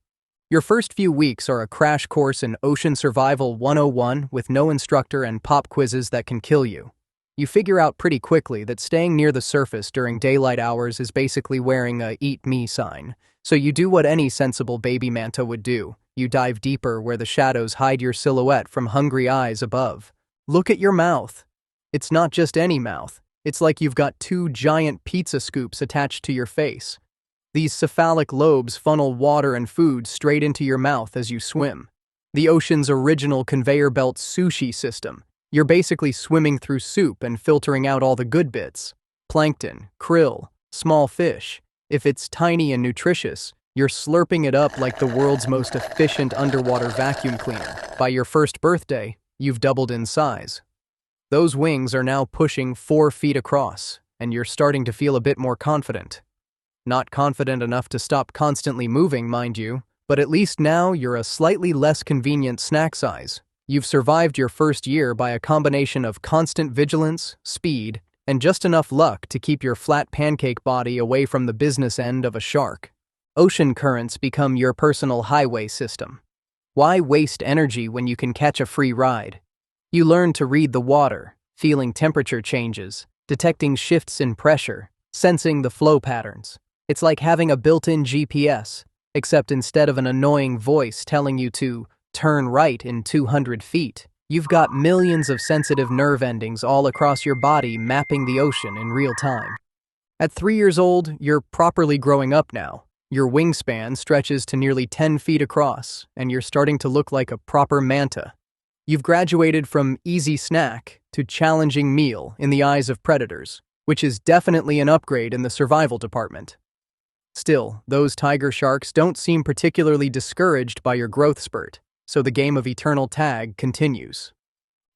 Your first few weeks are a crash course in Ocean Survival 101 with no instructor and pop quizzes that can kill you. You figure out pretty quickly that staying near the surface during daylight hours is basically wearing a "eat me" sign. So you do what any sensible baby manta would do. You dive deeper where the shadows hide your silhouette from hungry eyes above. Look at your mouth. It's not just any mouth. It's like you've got 2 giant pizza scoops attached to your face. These cephalic lobes funnel water and food straight into your mouth as you swim. The ocean's original conveyor belt sushi system. You're basically swimming through soup and filtering out all the good bits. Plankton, krill, small fish. If it's tiny and nutritious, you're slurping it up like the world's most efficient underwater vacuum cleaner. By your first birthday, you've doubled in size. Those wings are now pushing 4 feet across, and you're starting to feel a bit more confident. Not confident enough to stop constantly moving, mind you, but at least now you're a slightly less convenient snack size. You've survived your first year by a combination of constant vigilance, speed, and just enough luck to keep your flat pancake body away from the business end of a shark. Ocean currents become your personal highway system. Why waste energy when you can catch a free ride? You learn to read the water, feeling temperature changes, detecting shifts in pressure, sensing the flow patterns. It's like having a built-in GPS, except instead of an annoying voice telling you to turn right in 200 feet, you've got millions of sensitive nerve endings all across your body mapping the ocean in real time. At 3 years old, you're properly growing up now. Your wingspan stretches to nearly 10 feet across, and you're starting to look like a proper manta. You've graduated from easy snack to challenging meal in the eyes of predators, which is definitely an upgrade in the survival department. Still, those tiger sharks don't seem particularly discouraged by your growth spurt, so the game of eternal tag continues.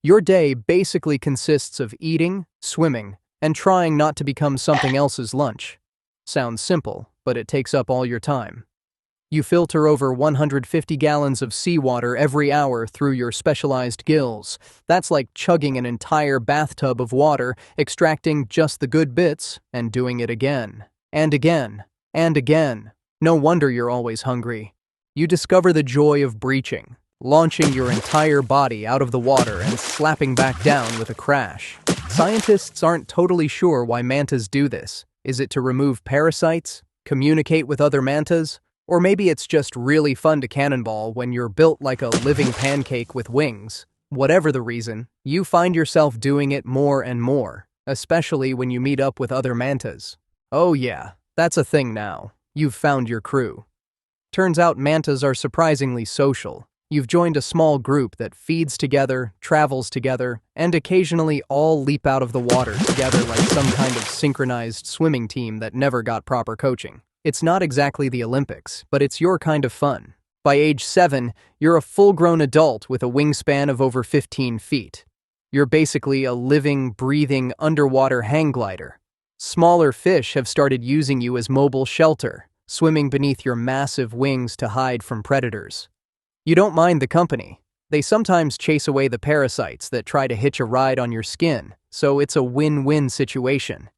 Your day basically consists of eating, swimming, and trying not to become something else's lunch. Sounds simple, but it takes up all your time. You filter over 150 gallons of seawater every hour through your specialized gills. That's like chugging an entire bathtub of water, extracting just the good bits, and doing it again, and again, and again. No wonder you're always hungry. You discover the joy of breaching, launching your entire body out of the water and slapping back down with a crash. Scientists aren't totally sure why mantas do this. Is it to remove parasites, communicate with other mantas, or maybe it's just really fun to cannonball when you're built like a living pancake with wings? Whatever the reason, you find yourself doing it more and more, especially when you meet up with other mantas. Oh yeah, that's a thing now. You've found your crew. Turns out mantas are surprisingly social. You've joined a small group that feeds together, travels together, and occasionally all leap out of the water together like some kind of synchronized swimming team that never got proper coaching. It's not exactly the Olympics, but it's your kind of fun. By age 7, you're a full-grown adult with a wingspan of over 15 feet. You're basically a living, breathing, underwater hang glider. Smaller fish have started using you as mobile shelter, swimming beneath your massive wings to hide from predators. You don't mind the company. They sometimes chase away the parasites that try to hitch a ride on your skin, so it's a win-win situation.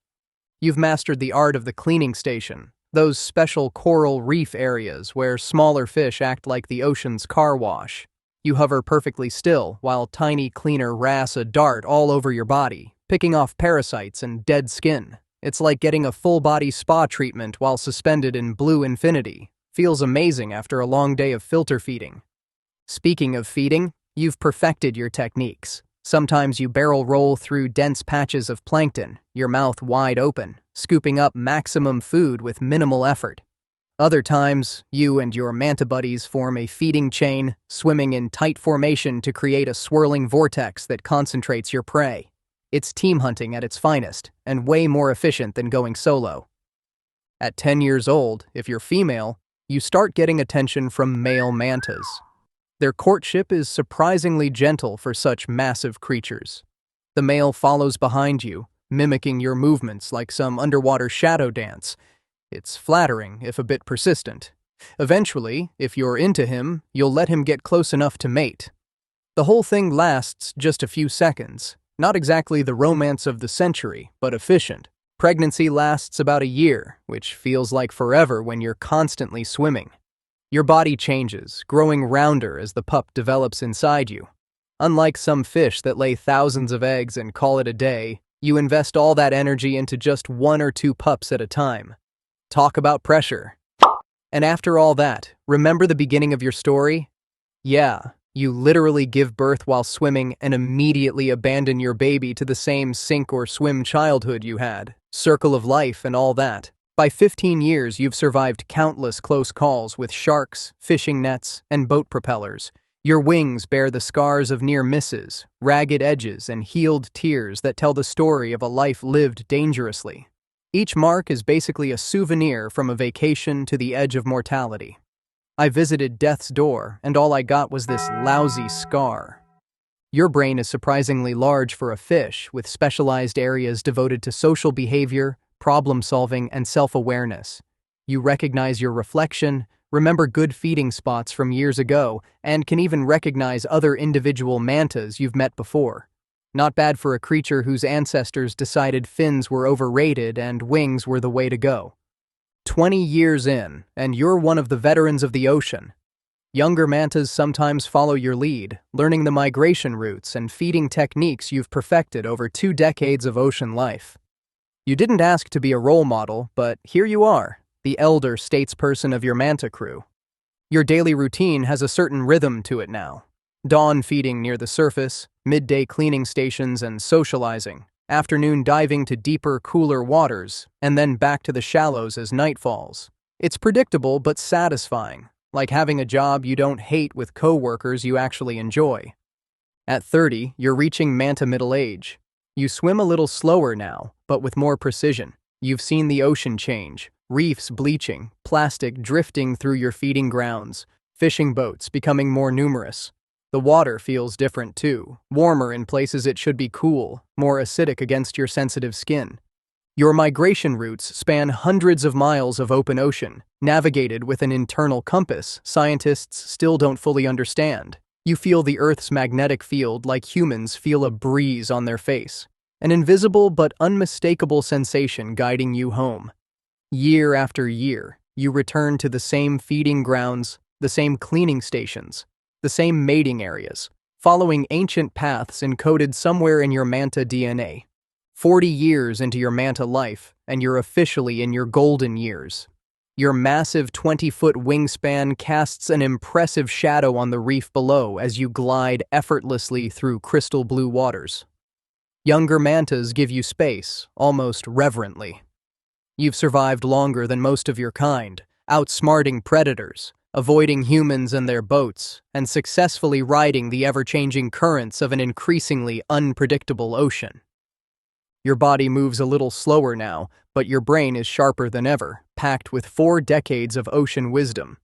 You've mastered the art of the cleaning station, those special coral reef areas where smaller fish act like the ocean's car wash. You hover perfectly still while tiny cleaner wrasse a dart all over your body, picking off parasites and dead skin. It's like getting a full-body spa treatment while suspended in blue infinity. Feels amazing after a long day of filter feeding. Speaking of feeding, you've perfected your techniques. Sometimes you barrel roll through dense patches of plankton, your mouth wide open, scooping up maximum food with minimal effort. Other times, you and your manta buddies form a feeding chain, swimming in tight formation to create a swirling vortex that concentrates your prey. It's team hunting at its finest, and way more efficient than going solo. At 10 years old, if you're female, you start getting attention from male mantas. Their courtship is surprisingly gentle for such massive creatures. The male follows behind you, mimicking your movements like some underwater shadow dance. It's flattering, if a bit persistent. Eventually, if you're into him, you'll let him get close enough to mate. The whole thing lasts just a few seconds. Not exactly the romance of the century, but efficient. Pregnancy lasts about a year, which feels like forever when you're constantly swimming. Your body changes, growing rounder as the pup develops inside you. Unlike some fish that lay thousands of eggs and call it a day, you invest all that energy into just 1 or 2 pups at a time. Talk about pressure. And after all that, remember the beginning of your story? Yeah, you literally give birth while swimming and immediately abandon your baby to the same sink or swim childhood you had. Circle of life and all that. By 15 years, you've survived countless close calls with sharks, fishing nets, and boat propellers. Your wings bear the scars of near misses, ragged edges, and healed tears that tell the story of a life lived dangerously. Each mark is basically a souvenir from a vacation to the edge of mortality. I visited death's door, and all I got was this lousy scar. Your brain is surprisingly large for a fish, with specialized areas devoted to social behavior, problem-solving, and self-awareness. You recognize your reflection, remember good feeding spots from years ago, and can even recognize other individual mantas you've met before. Not bad for a creature whose ancestors decided fins were overrated and wings were the way to go. 20 years in, and you're one of the veterans of the ocean. Younger mantas sometimes follow your lead, learning the migration routes and feeding techniques you've perfected over 2 decades of ocean life. You didn't ask to be a role model, but here you are, the elder statesperson of your manta crew. Your daily routine has a certain rhythm to it now. Dawn feeding near the surface, midday cleaning stations and socializing, afternoon diving to deeper, cooler waters, and then back to the shallows as night falls. It's predictable but satisfying, like having a job you don't hate with coworkers you actually enjoy. At 30, you're reaching Manta middle age. You swim a little slower now, but with more precision. You've seen the ocean change, reefs bleaching, plastic drifting through your feeding grounds, fishing boats becoming more numerous. The water feels different too, warmer in places it should be cool, more acidic against your sensitive skin. Your migration routes span hundreds of miles of open ocean, navigated with an internal compass scientists still don't fully understand. You feel the Earth's magnetic field like humans feel a breeze on their face, an invisible but unmistakable sensation guiding you home. Year after year, you return to the same feeding grounds, the same cleaning stations, the same mating areas, following ancient paths encoded somewhere in your Manta DNA. 40 years into your Manta life, and you're officially in your golden years. Your massive 20-foot wingspan casts an impressive shadow on the reef below as you glide effortlessly through crystal blue waters. Younger mantas give you space, almost reverently. You've survived longer than most of your kind, outsmarting predators, avoiding humans and their boats, and successfully riding the ever-changing currents of an increasingly unpredictable ocean. Your body moves a little slower now, but your brain is sharper than ever, packed with 4 decades of ocean wisdom.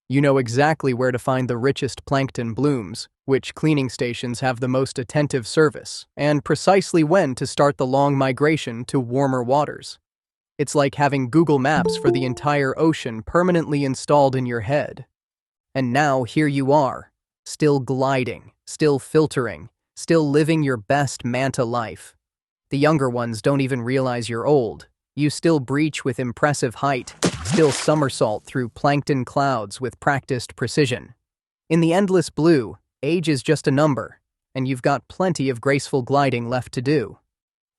You know exactly where to find the richest plankton blooms, which cleaning stations have the most attentive service, and precisely when to start the long migration to warmer waters. It's like having Google Maps for the entire ocean permanently installed in your head. And now here you are, still gliding, still filtering, still living your best Manta life. The younger ones don't even realize you're old. You still breach with impressive height, still somersault through plankton clouds with practiced precision. In the endless blue, age is just a number, and you've got plenty of graceful gliding left to do.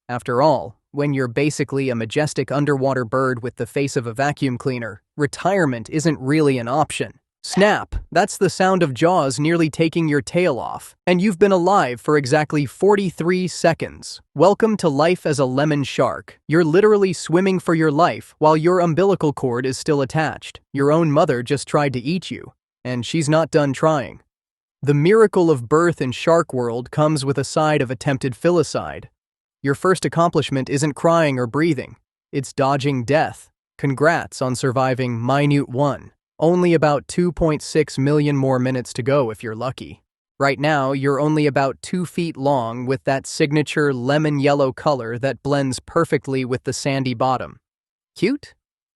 After all, when you're basically a majestic underwater bird with the face of a vacuum cleaner, retirement isn't really an option. Snap! That's the sound of Jaws nearly taking your tail off, and you've been alive for exactly 43 seconds. Welcome to life as a lemon shark. You're literally swimming for your life while your umbilical cord is still attached. Your own mother just tried to eat you, and she's not done trying. The miracle of birth in shark world comes with a side of attempted filicide. Your first accomplishment isn't crying or breathing. It's dodging death. Congrats on surviving minute 1. Only about 2.6 million more minutes to go if you're lucky. Right now, you're only about 2 feet long with that signature lemon-yellow color that blends perfectly with the sandy bottom. Cute?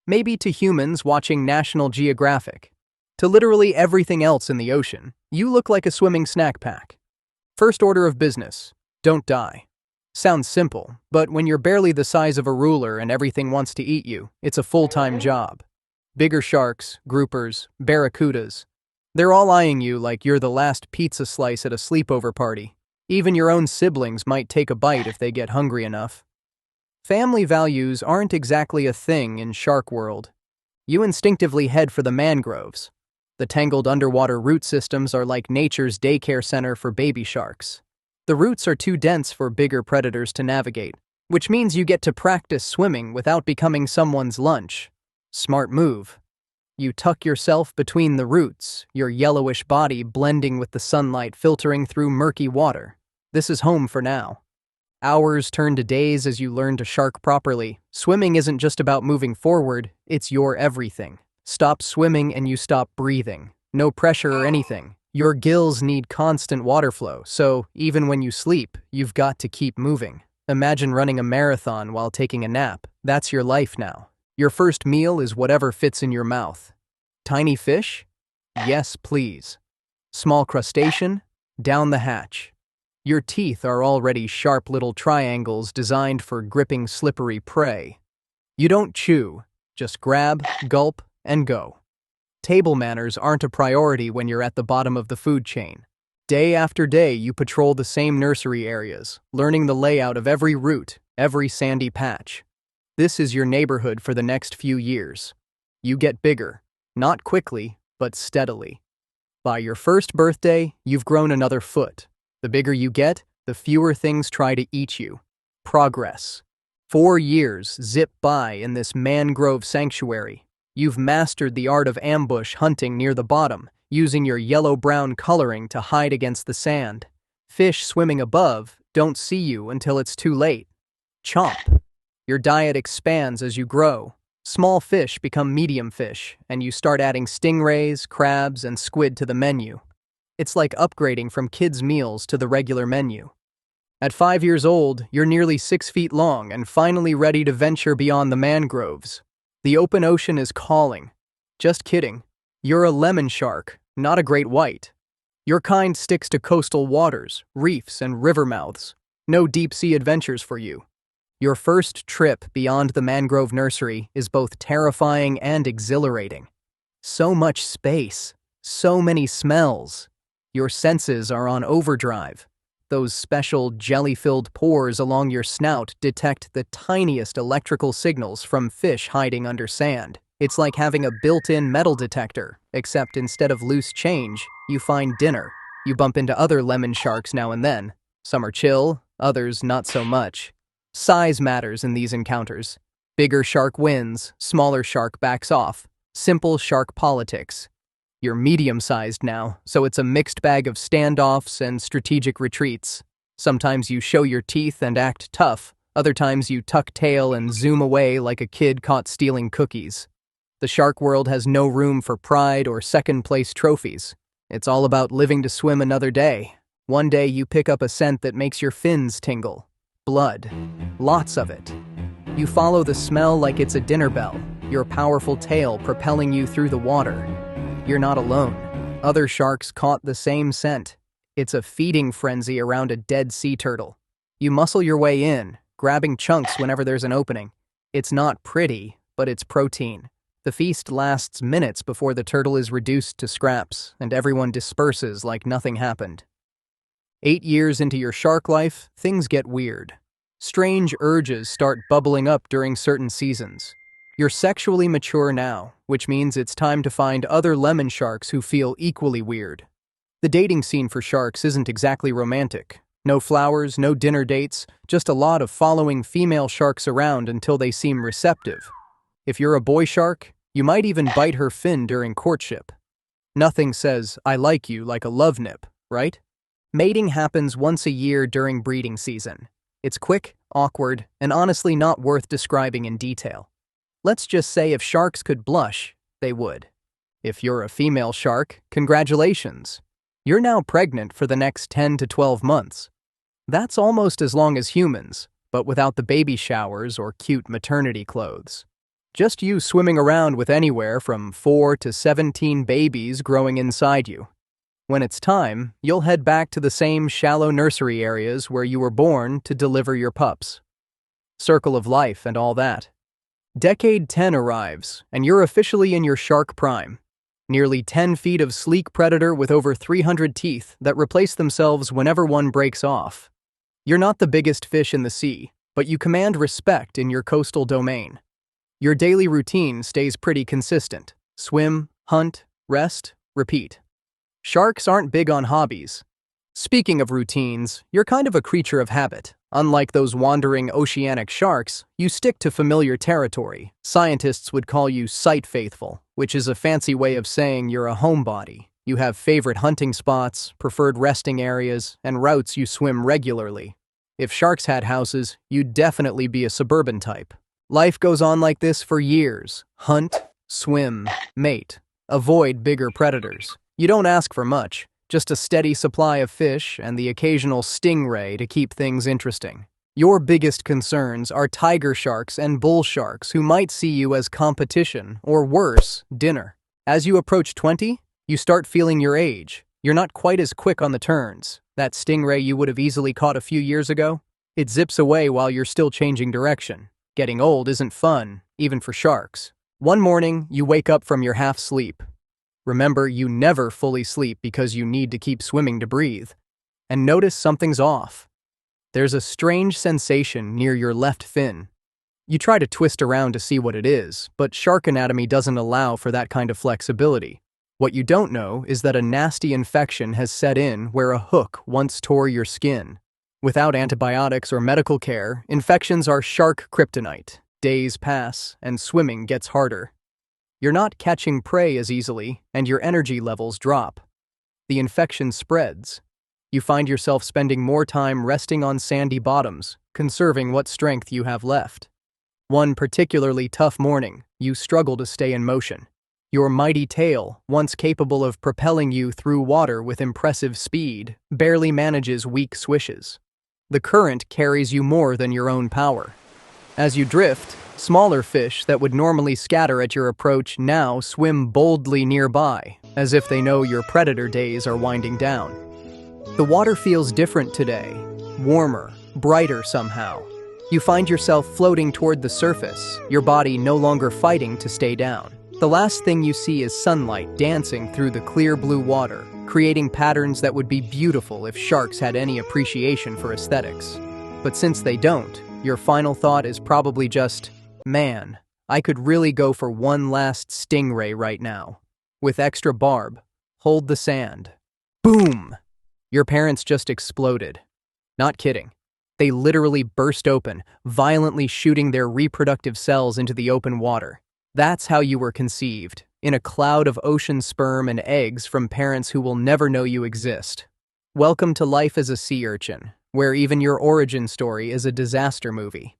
Maybe to humans watching National Geographic. To literally everything else in the ocean, you look like a swimming snack pack. First order of business, don't die. Sounds simple, but when you're barely the size of a ruler and everything wants to eat you, it's a full-time job. Bigger sharks, groupers, barracudas. They're all eyeing you like you're the last pizza slice at a sleepover party. Even your own siblings might take a bite if they get hungry enough. Family values aren't exactly a thing in shark world. You instinctively head for the mangroves. The tangled underwater root systems are like nature's daycare center for baby sharks. The roots are too dense for bigger predators to navigate, which means you get to practice swimming without becoming someone's lunch. Smart move. You tuck yourself between the roots, your yellowish body blending with the sunlight filtering through murky water. This is home for now. Hours turn to days as you learn to shark properly. Swimming isn't just about moving forward, it's your everything. Stop swimming and you stop breathing. No pressure or anything. Your gills need constant water flow, so even when you sleep, you've got to keep moving. Imagine running a marathon while taking a nap. That's your life now. Your first meal is whatever fits in your mouth. Tiny fish? Yes, please. Small crustacean? Down the hatch. Your teeth are already sharp little triangles designed for gripping slippery prey. You don't chew, just grab, gulp, and go. Table manners aren't a priority when you're at the bottom of the food chain. Day after day, you patrol the same nursery areas, learning the layout of every root, every sandy patch. This is your neighborhood for the next few years. You get bigger, not quickly, but steadily. By your first birthday, you've grown another foot. The bigger you get, the fewer things try to eat you. Progress. 4 years zip by in this mangrove sanctuary. You've mastered the art of ambush hunting near the bottom, using your yellow-brown coloring to hide against the sand. Fish swimming above don't see you until it's too late. Chomp. Your diet expands as you grow. Small fish become medium fish, and you start adding stingrays, crabs, and squid to the menu. It's like upgrading from kids' meals to the regular menu. At 5 years old, you're nearly 6 feet long and finally ready to venture beyond the mangroves. The open ocean is calling. Just kidding. You're a lemon shark, not a great white. Your kind sticks to coastal waters, reefs, and river mouths. No deep-sea adventures for you. Your first trip beyond the mangrove nursery is both terrifying and exhilarating. So much space. So many smells. Your senses are on overdrive. Those special jelly-filled pores along your snout detect the tiniest electrical signals from fish hiding under sand. It's like having a built-in metal detector, except instead of loose change, you find dinner. You bump into other lemon sharks now and then. Some are chill, others not so much. Size matters in these encounters. Bigger shark wins, smaller shark backs off. Simple shark politics. You're medium-sized now, so it's a mixed bag of standoffs and strategic retreats. Sometimes you show your teeth and act tough. Other times you tuck tail and zoom away like a kid caught stealing cookies. The shark world has no room for pride or second-place trophies. It's all about living to swim another day. One day you pick up a scent that makes your fins tingle. Blood. Lots of it. You follow the smell like it's a dinner bell, your powerful tail propelling you through the water. You're not alone. Other sharks caught the same scent. It's a feeding frenzy around a dead sea turtle. You muscle your way in, grabbing chunks whenever there's an opening. It's not pretty, but it's protein. The feast lasts minutes before the turtle is reduced to scraps, and everyone disperses like nothing happened. 8 years into your shark life, things get weird. Strange urges start bubbling up during certain seasons. You're sexually mature now, which means it's time to find other lemon sharks who feel equally weird. The dating scene for sharks isn't exactly romantic. No flowers, no dinner dates, just a lot of following female sharks around until they seem receptive. If you're a boy shark, you might even bite her fin during courtship. Nothing says, "I like you," like a love nip, right? Mating happens once a year during breeding season. It's quick, awkward, and honestly not worth describing in detail. Let's just say if sharks could blush, they would. If you're a female shark, congratulations. You're now pregnant for the next 10 to 12 months. That's almost as long as humans, but without the baby showers or cute maternity clothes. Just you swimming around with anywhere from 4 to 17 babies growing inside you. When it's time, you'll head back to the same shallow nursery areas where you were born to deliver your pups. Circle of life and all that. Decade 10 arrives, and you're officially in your shark prime. Nearly 10 feet of sleek predator with over 300 teeth that replace themselves whenever one breaks off. You're not the biggest fish in the sea, but you command respect in your coastal domain. Your daily routine stays pretty consistent. Swim, hunt, rest, repeat. Sharks aren't big on hobbies. Speaking of routines, you're kind of a creature of habit. Unlike those wandering oceanic sharks, you stick to familiar territory. Scientists would call you site faithful, which is a fancy way of saying you're a homebody. You have favorite hunting spots, preferred resting areas, and routes you swim regularly. If sharks had houses, you'd definitely be a suburban type. Life goes on like this for years. Hunt, swim, mate. Avoid bigger predators. You don't ask for much. Just a steady supply of fish and the occasional stingray to keep things interesting. Your biggest concerns are tiger sharks and bull sharks who might see you as competition, or worse, dinner. As you approach 20, you start feeling your age. You're not quite as quick on the turns. That stingray you would have easily caught a few years ago, it zips away while you're still changing direction. Getting old isn't fun, even for sharks. One morning, you wake up from your half-sleep. Remember, you never fully sleep because you need to keep swimming to breathe. And notice something's off. There's a strange sensation near your left fin. You try to twist around to see what it is, but shark anatomy doesn't allow for that kind of flexibility. What you don't know is that a nasty infection has set in where a hook once tore your skin. Without antibiotics or medical care, infections are shark kryptonite. Days pass, and swimming gets harder. You're not catching prey as easily, and your energy levels drop. The infection spreads. You find yourself spending more time resting on sandy bottoms, conserving what strength you have left. One particularly tough morning, you struggle to stay in motion. Your mighty tail, once capable of propelling you through water with impressive speed, barely manages weak swishes. The current carries you more than your own power. As you drift, smaller fish that would normally scatter at your approach now swim boldly nearby, as if they know your predator days are winding down. The water feels different today, warmer, brighter somehow. You find yourself floating toward the surface, your body no longer fighting to stay down. The last thing you see is sunlight dancing through the clear blue water, creating patterns that would be beautiful if sharks had any appreciation for aesthetics. But since they don't, your final thought is probably just, man, I could really go for one last stingray right now. With extra barb, hold the sand. Boom! Your parents just exploded. Not kidding. They literally burst open, violently shooting their reproductive cells into the open water. That's how you were conceived, in a cloud of ocean sperm and eggs from parents who will never know you exist. Welcome to life as a sea urchin, where even your origin story is a disaster movie.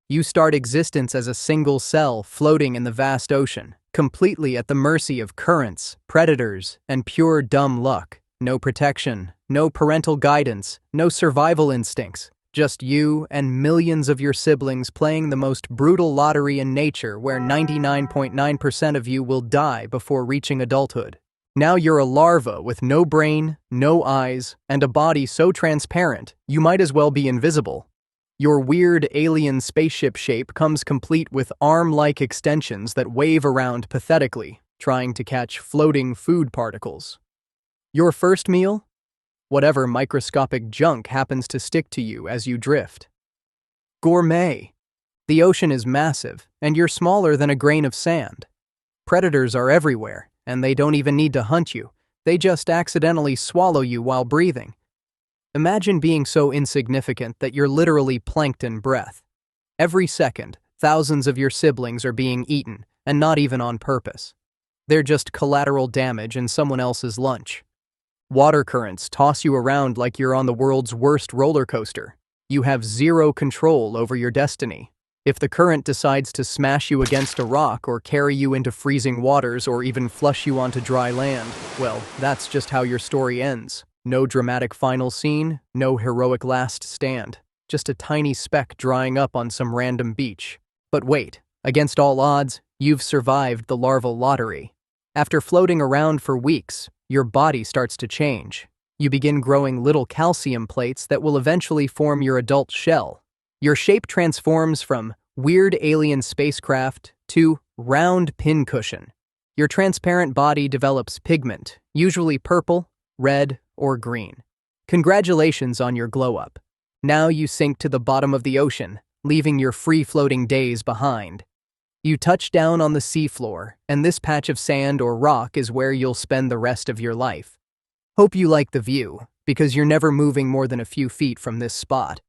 You start existence as a single cell floating in the vast ocean, completely at the mercy of currents, predators, and pure dumb luck. No protection, no parental guidance, no survival instincts. Just you and millions of your siblings playing the most brutal lottery in nature where 99.9% of you will die before reaching adulthood. Now you're a larva with no brain, no eyes, and a body so transparent you might as well be invisible. Your weird alien spaceship shape comes complete with arm-like extensions that wave around pathetically, trying to catch floating food particles. Your first meal? Whatever microscopic junk happens to stick to you as you drift. Gourmet. The ocean is massive, and you're smaller than a grain of sand. Predators are everywhere, and they don't even need to hunt you. They just accidentally swallow you while breathing. Imagine being so insignificant that you're literally plankton breath. Every second, thousands of your siblings are being eaten, and not even on purpose. They're just collateral damage in someone else's lunch. Water currents toss you around like you're on the world's worst roller coaster. You have zero control over your destiny. If the current decides to smash you against a rock or carry you into freezing waters or even flush you onto dry land, well, that's just how your story ends. No dramatic final scene, no heroic last stand. Just a tiny speck drying up on some random beach. But wait, against all odds, you've survived the larval lottery. After floating around for weeks, your body starts to change. You begin growing little calcium plates that will eventually form your adult shell. Your shape transforms from weird alien spacecraft to round pincushion. Your transparent body develops pigment, usually purple, red, or green. Congratulations on your glow-up. Now you sink to the bottom of the ocean, leaving your free-floating days behind. You touch down on the seafloor, and this patch of sand or rock is where you'll spend the rest of your life. Hope you like the view, because you're never moving more than a few feet from this spot.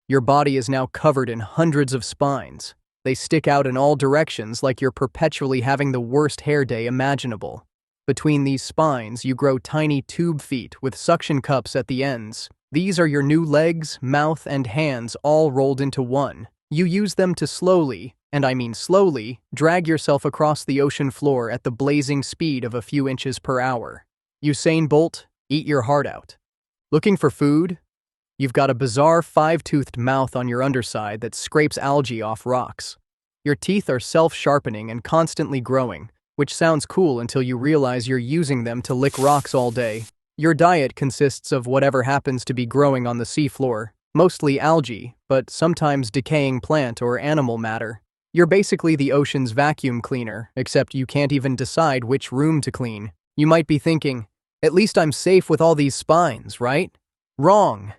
Your body is now covered in hundreds of spines. They stick out in all directions like you're perpetually having the worst hair day imaginable. Between these spines, you grow tiny tube feet with suction cups at the ends. These are your new legs, mouth, and hands all rolled into one. You use them to slowly, and I mean slowly, drag yourself across the ocean floor at the blazing speed of a few inches per hour. Usain Bolt, eat your heart out. Looking for food? You've got a bizarre five-toothed mouth on your underside that scrapes algae off rocks. Your teeth are self-sharpening and constantly growing, which sounds cool until you realize you're using them to lick rocks all day. Your diet consists of whatever happens to be growing on the seafloor, mostly algae, but sometimes decaying plant or animal matter. You're basically the ocean's vacuum cleaner, except you can't even decide which room to clean. You might be thinking, at least I'm safe with all these spines, right? Wrong.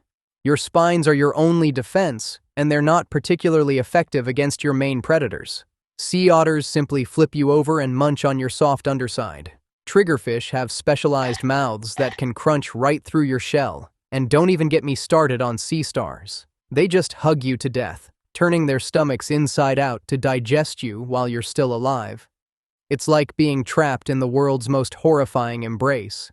Your spines are your only defense, and they're not particularly effective against your main predators. Sea otters simply flip you over and munch on your soft underside. Triggerfish have specialized mouths that can crunch right through your shell. And don't even get me started on sea stars. They just hug you to death, turning their stomachs inside out to digest you while you're still alive. It's like being trapped in the world's most horrifying embrace.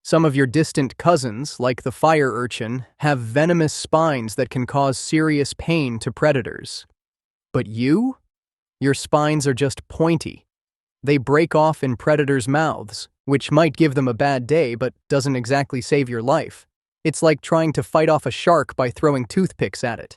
Some of your distant cousins, like the fire urchin, have venomous spines that can cause serious pain to predators. But you? Your spines are just pointy. They break off in predators' mouths, which might give them a bad day but doesn't exactly save your life. It's like trying to fight off a shark by throwing toothpicks at it.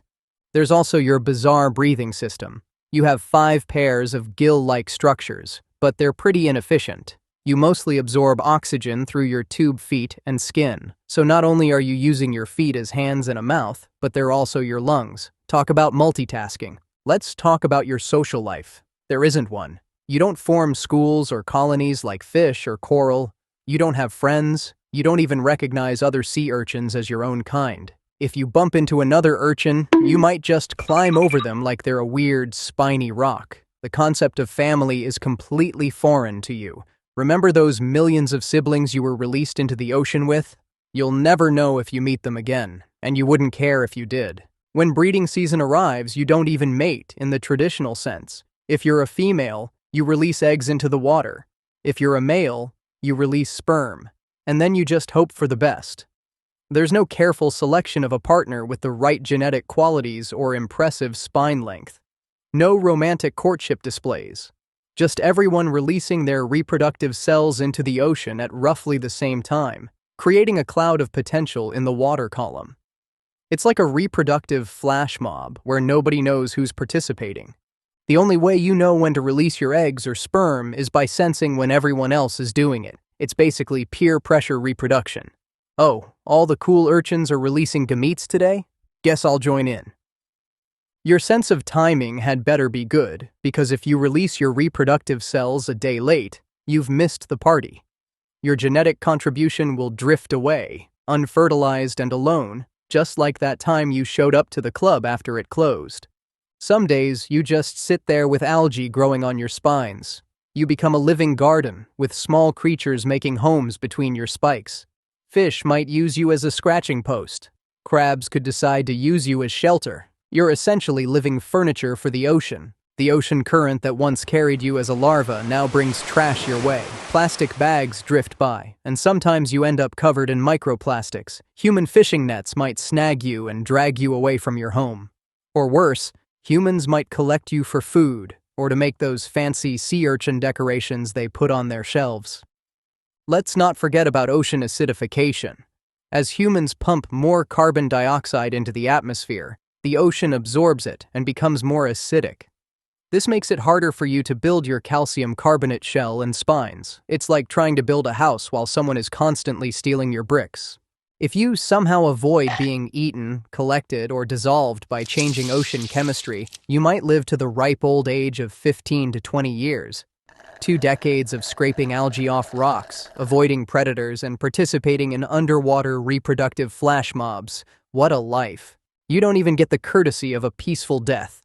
There's also your bizarre breathing system. You have 5 pairs of gill-like structures, but they're pretty inefficient. You mostly absorb oxygen through your tube feet and skin, so not only are you using your feet as hands and a mouth, but they're also your lungs. Talk about multitasking. Let's talk about your social life. There isn't one. You don't form schools or colonies like fish or coral. You don't have friends. You don't even recognize other sea urchins as your own kind. If you bump into another urchin, you might just climb over them like they're a weird, spiny rock. The concept of family is completely foreign to you. Remember those millions of siblings you were released into the ocean with? You'll never know if you meet them again, and you wouldn't care if you did. When breeding season arrives, you don't even mate in the traditional sense. If you're a female, you release eggs into the water. If you're a male, you release sperm. And then you just hope for the best. There's no careful selection of a partner with the right genetic qualities or impressive spine length. No romantic courtship displays. Just everyone releasing their reproductive cells into the ocean at roughly the same time, creating a cloud of potential in the water column. It's like a reproductive flash mob where nobody knows who's participating. The only way you know when to release your eggs or sperm is by sensing when everyone else is doing it. It's basically peer pressure reproduction. Oh, all the cool urchins are releasing gametes today? Guess I'll join in. Your sense of timing had better be good, because if you release your reproductive cells a day late, you've missed the party. Your genetic contribution will drift away, unfertilized and alone, just like that time you showed up to the club after it closed. Some days, you just sit there with algae growing on your spines. You become a living garden, with small creatures making homes between your spikes. Fish might use you as a scratching post. Crabs could decide to use you as shelter. You're essentially living furniture for the ocean. The ocean current that once carried you as a larva now brings trash your way. Plastic bags drift by, and sometimes you end up covered in microplastics. Human fishing nets might snag you and drag you away from your home. Or worse, humans might collect you for food, or to make those fancy sea urchin decorations they put on their shelves. Let's not forget about ocean acidification. As humans pump more carbon dioxide into the atmosphere, the ocean absorbs it and becomes more acidic. This makes it harder for you to build your calcium carbonate shell and spines. It's like trying to build a house while someone is constantly stealing your bricks. If you somehow avoid being eaten, collected, or dissolved by changing ocean chemistry, you might live to the ripe old age of 15 to 20 years. 2 decades of scraping algae off rocks, avoiding predators, and participating in underwater reproductive flash mobs. What a life. You don't even get the courtesy of a peaceful death.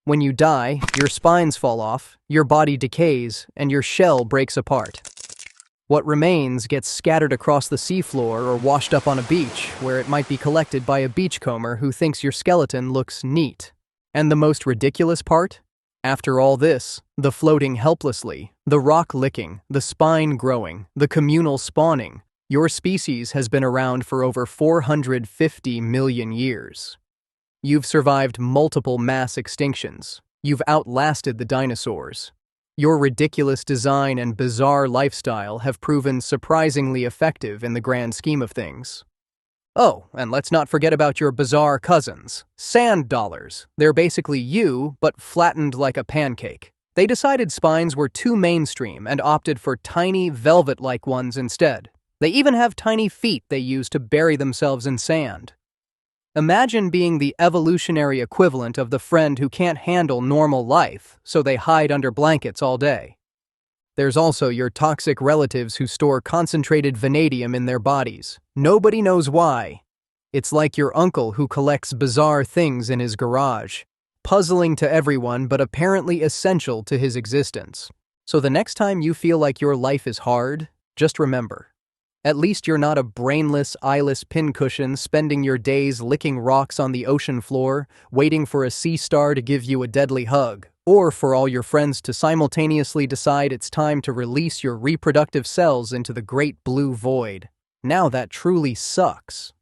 When you die, your spines fall off, your body decays, and your shell breaks apart. What remains gets scattered across the seafloor or washed up on a beach, where it might be collected by a beachcomber who thinks your skeleton looks neat. And the most ridiculous part? After all this, the floating helplessly, the rock licking, the spine growing, the communal spawning, your species has been around for over 450 million years. You've survived multiple mass extinctions. You've outlasted the dinosaurs. Your ridiculous design and bizarre lifestyle have proven surprisingly effective in the grand scheme of things. Oh, and let's not forget about your bizarre cousins, sand dollars. They're basically you, but flattened like a pancake. They decided spines were too mainstream and opted for tiny, velvet-like ones instead. They even have tiny feet they use to bury themselves in sand. Imagine being the evolutionary equivalent of the friend who can't handle normal life, so they hide under blankets all day. There's also your toxic relatives who store concentrated vanadium in their bodies. Nobody knows why. It's like your uncle who collects bizarre things in his garage, puzzling to everyone but apparently essential to his existence. So the next time you feel like your life is hard, just remember, At least you're not a brainless, eyeless pincushion spending your days licking rocks on the ocean floor, waiting for a sea star to give you a deadly hug, or for all your friends to simultaneously decide it's time to release your reproductive cells into the great blue void. Now that truly sucks.